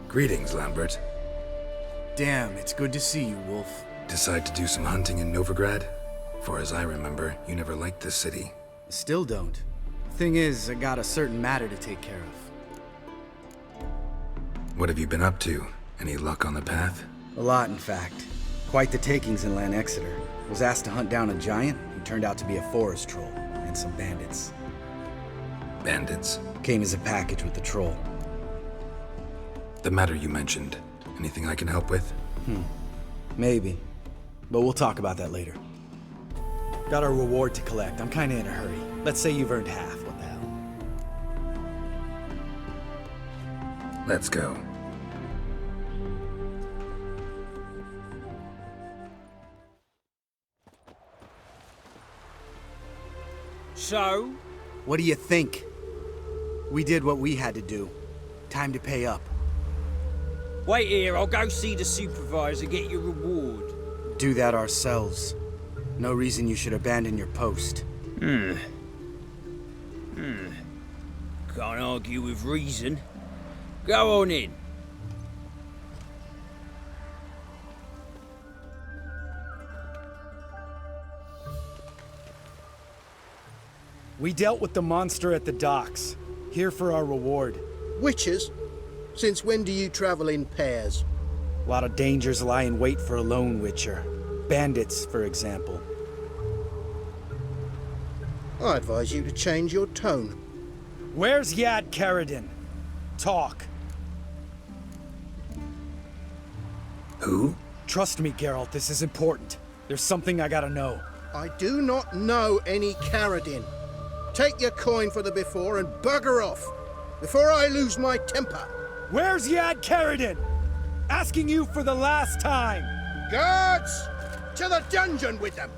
B: Greetings, Lambert.
G: Damn, it's good to see you, Wolf.
B: Decide to do some hunting in Novigrad? For as I remember, you never liked this city.
G: Still don't. Thing is, I got a certain matter to take care of.
B: What have you been up to? Any luck on the path?
G: A lot, in fact. Quite the takings in Lan Exeter. Was asked to hunt down a giant who turned out to be a forest troll, and some bandits.
B: Bandits?
G: Came as a package with the troll.
B: The matter you mentioned. Anything I can help with?
G: Maybe. But we'll talk about that later. Got our reward to collect. I'm kinda in a hurry. Let's say you've earned half. What the hell?
B: Let's go.
H: So?
G: What do you think? We did what we had to do. Time to pay up.
H: Wait here, I'll go see the supervisor, get your reward.
G: Do that ourselves. No reason you should abandon your post.
H: Can't argue with reason. Go on in.
G: We dealt with the monster at the docks. Here for our reward.
J: Witches? Since when do you travel in pairs?
G: A lot of dangers lie in wait for a lone witcher. Bandits, for example.
J: I advise you to change your tone.
G: Where's Yad Karadin? Talk.
B: Who?
G: Trust me, Geralt, this is important. There's something I gotta know.
J: I do not know any Karadin. Take your coin for the before and bugger off, before I lose my temper.
G: Where's Yad Karadin? Asking you for the last time.
J: Guards! To the dungeon with them!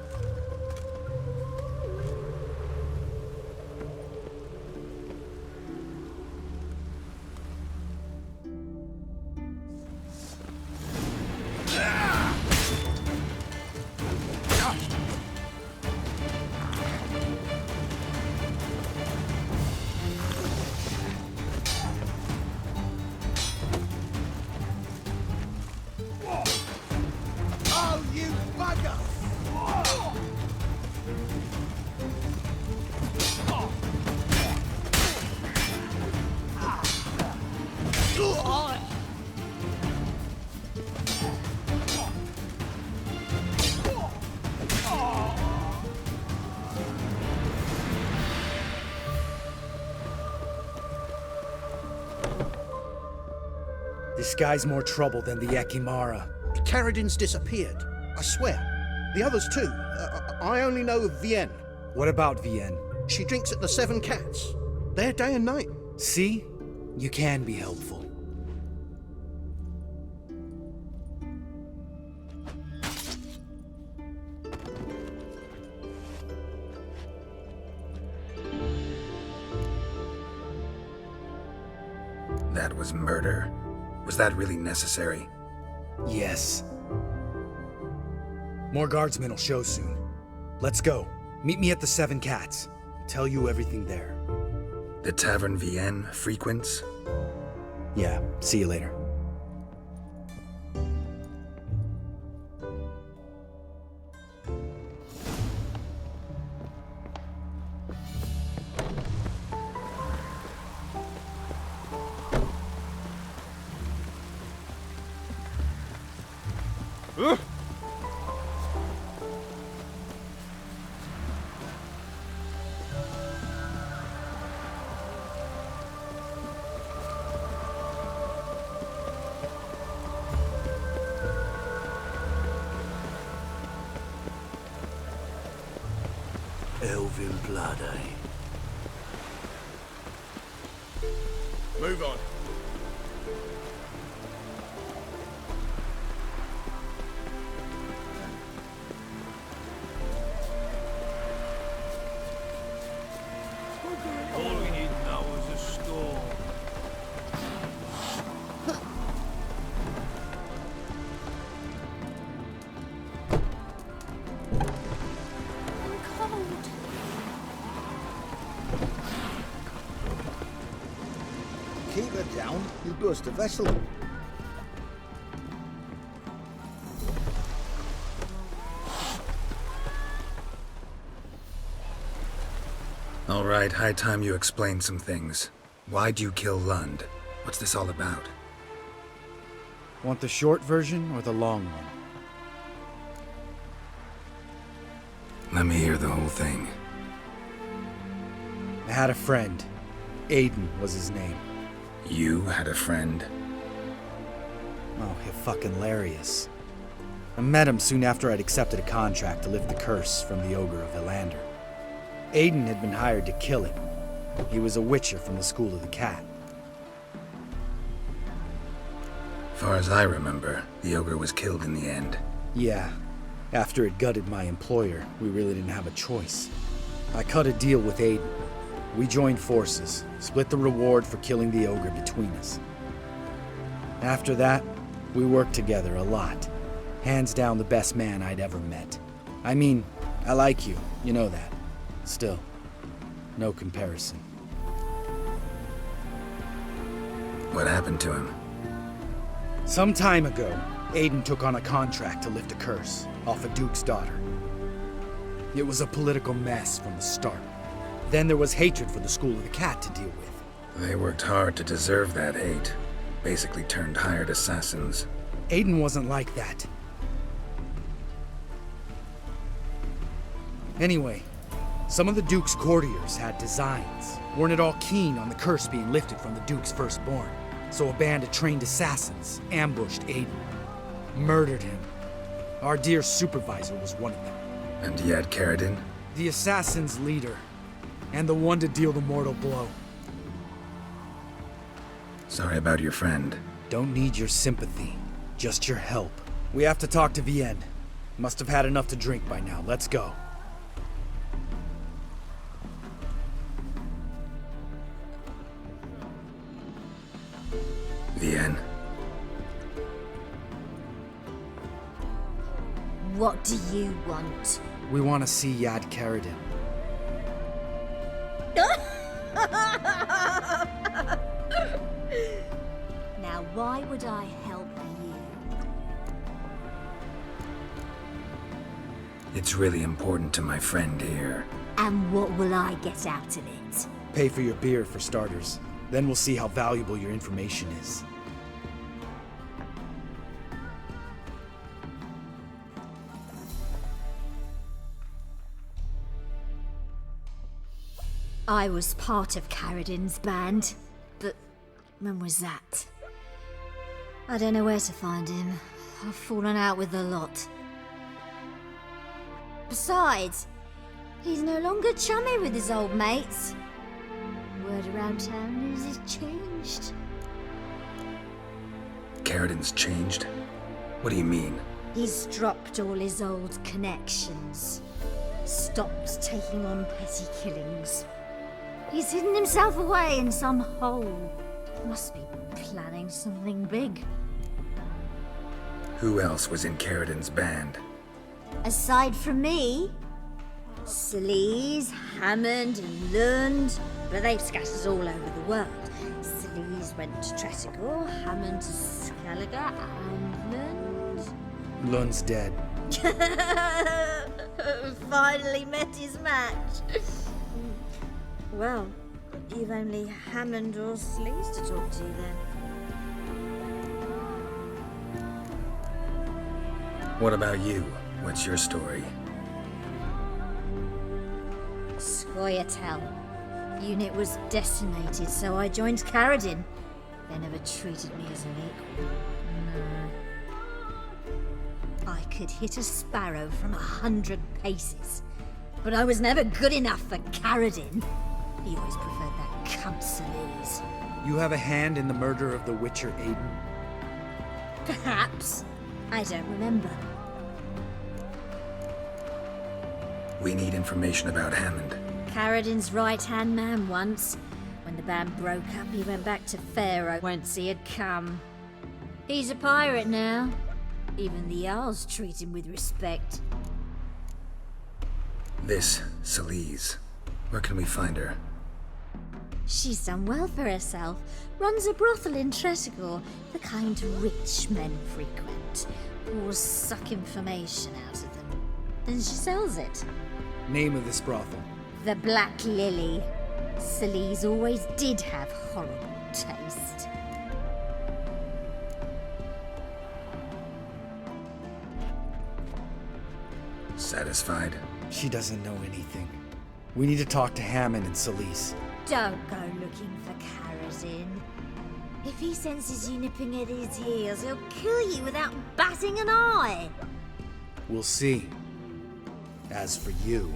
J: Oh, you bugger!
G: This guy's more trouble than the Ekimara.
J: Karadin's disappeared, I swear. The others too. I only know of Vienne.
G: What about Vienne?
J: She drinks at the Seven Cats. There day and night.
G: See? You can be helpful.
B: That was murder. Was that really necessary?
G: Yes. More guardsmen will show soon. Let's go. Meet me at the Seven Cats. I'll tell you everything there.
B: The Tavern Vienne frequents?
G: Yeah, see you later.
A: Elven blood, eh?
I: Move on.
A: All we need now is a storm.
N: Keep her down, you'll burst a vessel.
B: All right, high time you explain some things. Why'd you kill Lund? What's this all about?
G: Want the short version or the long one?
B: Let me hear the whole thing.
G: I had a friend. Aiden was his name.
B: You had a friend?
G: Oh, he's fucking hilarious. I met him soon after I'd accepted a contract to lift the curse from the Ogre of Elander. Aiden had been hired to kill him. He was a witcher from the School of the Cat.
B: Far as I remember, the Ogre was killed in the end.
G: Yeah. After it gutted my employer, we really didn't have a choice. I cut a deal with Aiden. We joined forces, split the reward for killing the Ogre between us. After that, we worked together a lot. Hands down the best man I'd ever met. I mean, I like you, you know that. Still, no comparison.
B: What happened to him?
G: Some time ago, Aiden took on a contract to lift a curse off a duke's daughter. It was a political mess from the start. Then there was hatred for the School of the Cat to deal with.
B: They worked hard to deserve that hate. Basically turned hired assassins.
G: Aiden wasn't like that. Anyway, Some of the Duke's courtiers had designs. Weren't at all keen on the curse being lifted from the Duke's firstborn. So a band of trained assassins ambushed Aiden. Murdered him. Our dear supervisor was one of them.
B: And Yad Karadin?
G: The assassin's leader. And the one to deal the mortal blow.
B: Sorry about your friend.
G: Don't need your sympathy. Just your help. We have to talk to Vienne. Must have had enough to drink by now. Let's go.
B: Vienne.
C: What do you want?
G: We want to see Yad Karadin.
C: Now, why would I help you?
B: It's really important to my friend here.
C: And what will I get out of it?
G: Pay for your beer, for starters. Then we'll see how valuable your information is.
C: I was part of Karadin's band, but when was that? I don't know where to find him. I've fallen out with a lot. Besides, he's no longer chummy with his old mates. Word around town is he's changed.
B: Karadin's changed? What do you mean?
C: He's dropped all his old connections. Stopped taking on petty killings. He's hidden himself away in some hole. Must be planning something big.
B: Who else was in Karadin's band?
C: Aside from me, Sleaze, Hammond, and Lund, but they've scattered all over the world. Sleaze went to Tretogor, Hammond to Skellige, and Lund...
G: Lund's dead.
C: Finally met his match. Well, you've only Hammond or Sleaze to talk to then.
B: What about you? What's your story?
C: Scoia'tael. Unit was decimated, so I joined Karadin. They never treated me as an equal. No. I could hit a sparrow from 100 paces, but I was never good enough for Karadin. He always preferred that cunt Sleaze.
G: You have a hand in the murder of the Witcher Aiden?
C: Perhaps. I don't remember.
B: We need information about Hammond.
C: Karadin's right-hand man once. When the band broke up, he went back to Pharaoh whence he had come. He's a pirate now. Even the Jarls treat him with respect.
B: This, Sleaze. Where can we find her?
C: She's done well for herself. Runs a brothel in Tretogor, the kind rich men frequent. Or suck information out of them. Then she sells it.
G: Name of this brothel?
C: The Black Lily. Sleaze always did have horrible taste.
B: Satisfied?
G: She doesn't know anything. We need to talk to Hammond and Sleaze.
C: Don't go looking for Karadin. If he senses you nipping at his heels, he'll kill you without batting an eye.
G: We'll see. As for you...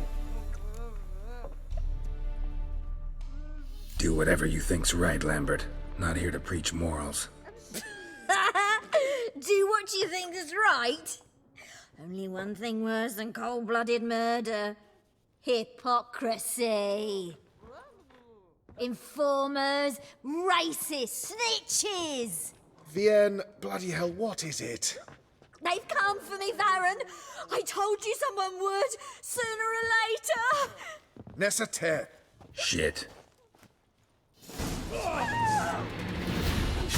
B: Do whatever you think's right, Lambert. Not here to preach morals.
C: Do what you think is right? Only one thing worse than cold-blooded murder. Hypocrisy. Informers, racists, snitches.
L: Vienne, bloody hell, what is it?
C: They've come for me, Varren. I told you someone would, sooner or later.
L: Nessater.
B: Shit.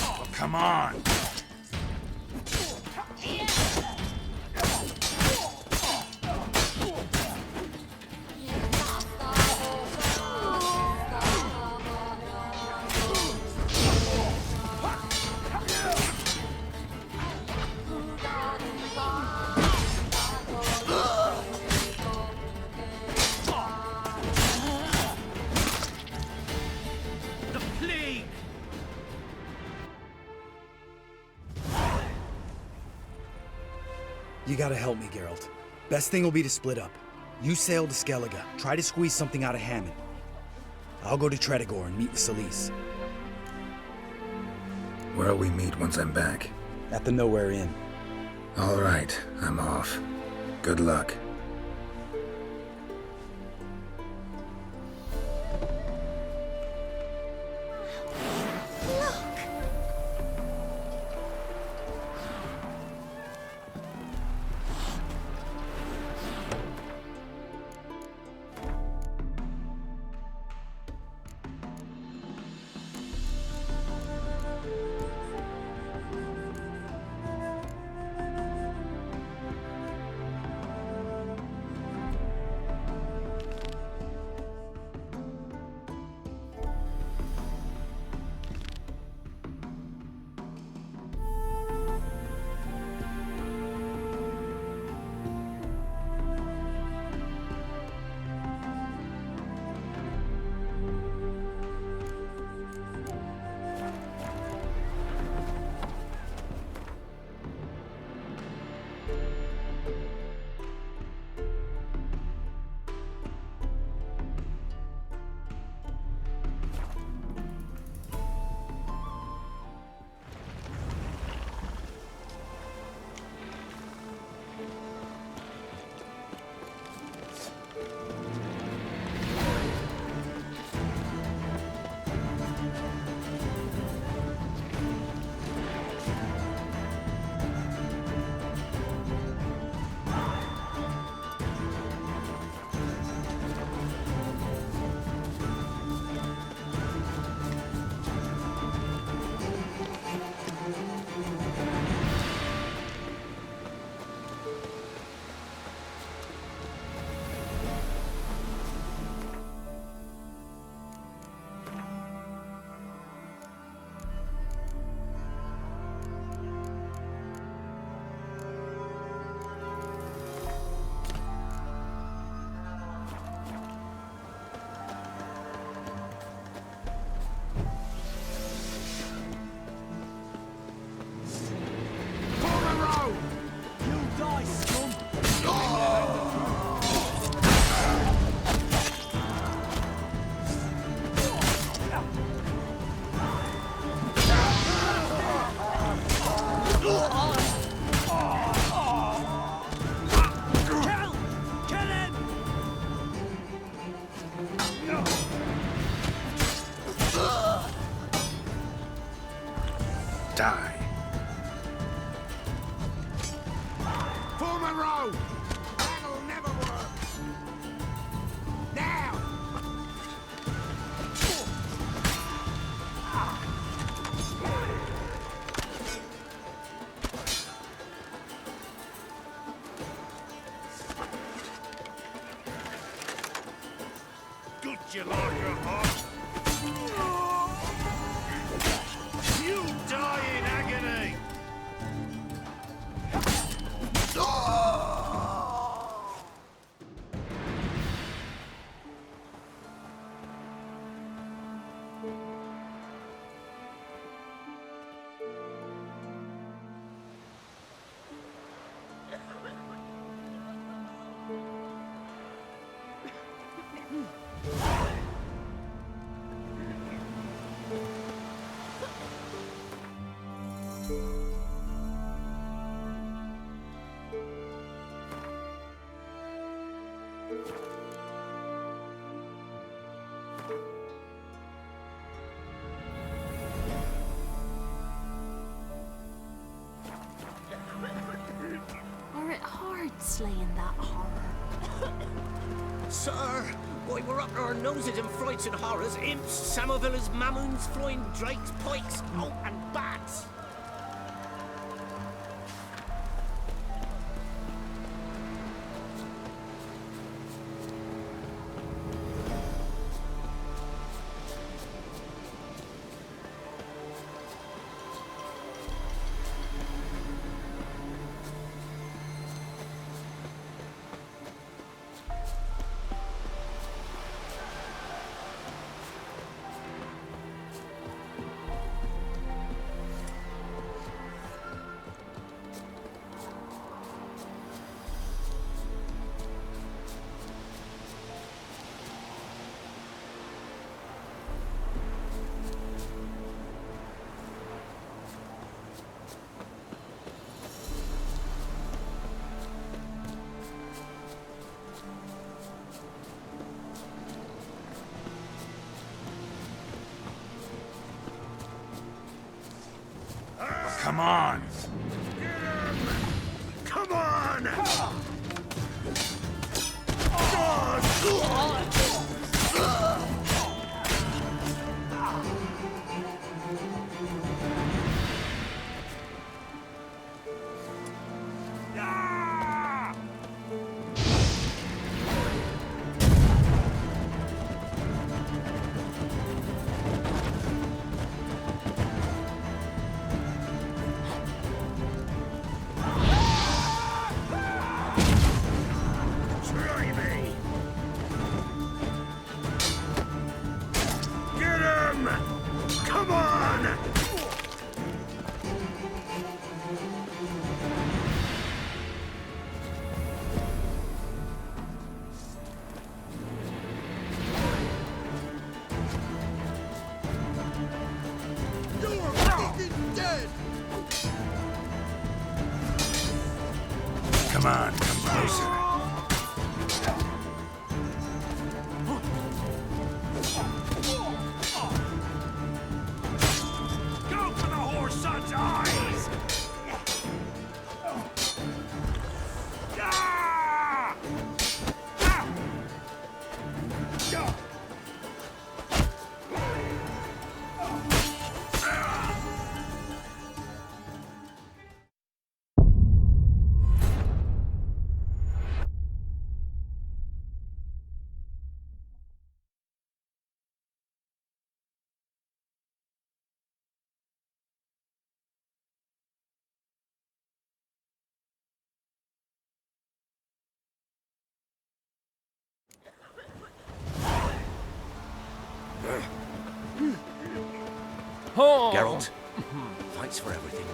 A: Oh, come on.
G: You gotta help me, Geralt. Best thing will be to split up. You sail to Skellige, try to squeeze something out of Hammond. I'll go to Tretogor and meet with Celise.
B: Where'll we meet once I'm back?
G: At the Nowhere Inn.
B: All right, I'm off. Good luck. Die.
A: Form a row! That'll never work! Now! Good you like her hot? You die in agony!
O: Or it hard slaying that horror.
P: Sir, why we're up to our noses in frights and horrors, imps, samovillas, mammons, flying drakes, pikes, oh, and bats.
A: Come on! Come on! Try me! Get him! Come on!
J: You're fucking dead!
A: Come on, come closer. Go for the horse son's eyes! Ah! Ah! Ah!
M: Oh.
P: Geralt fights for everything.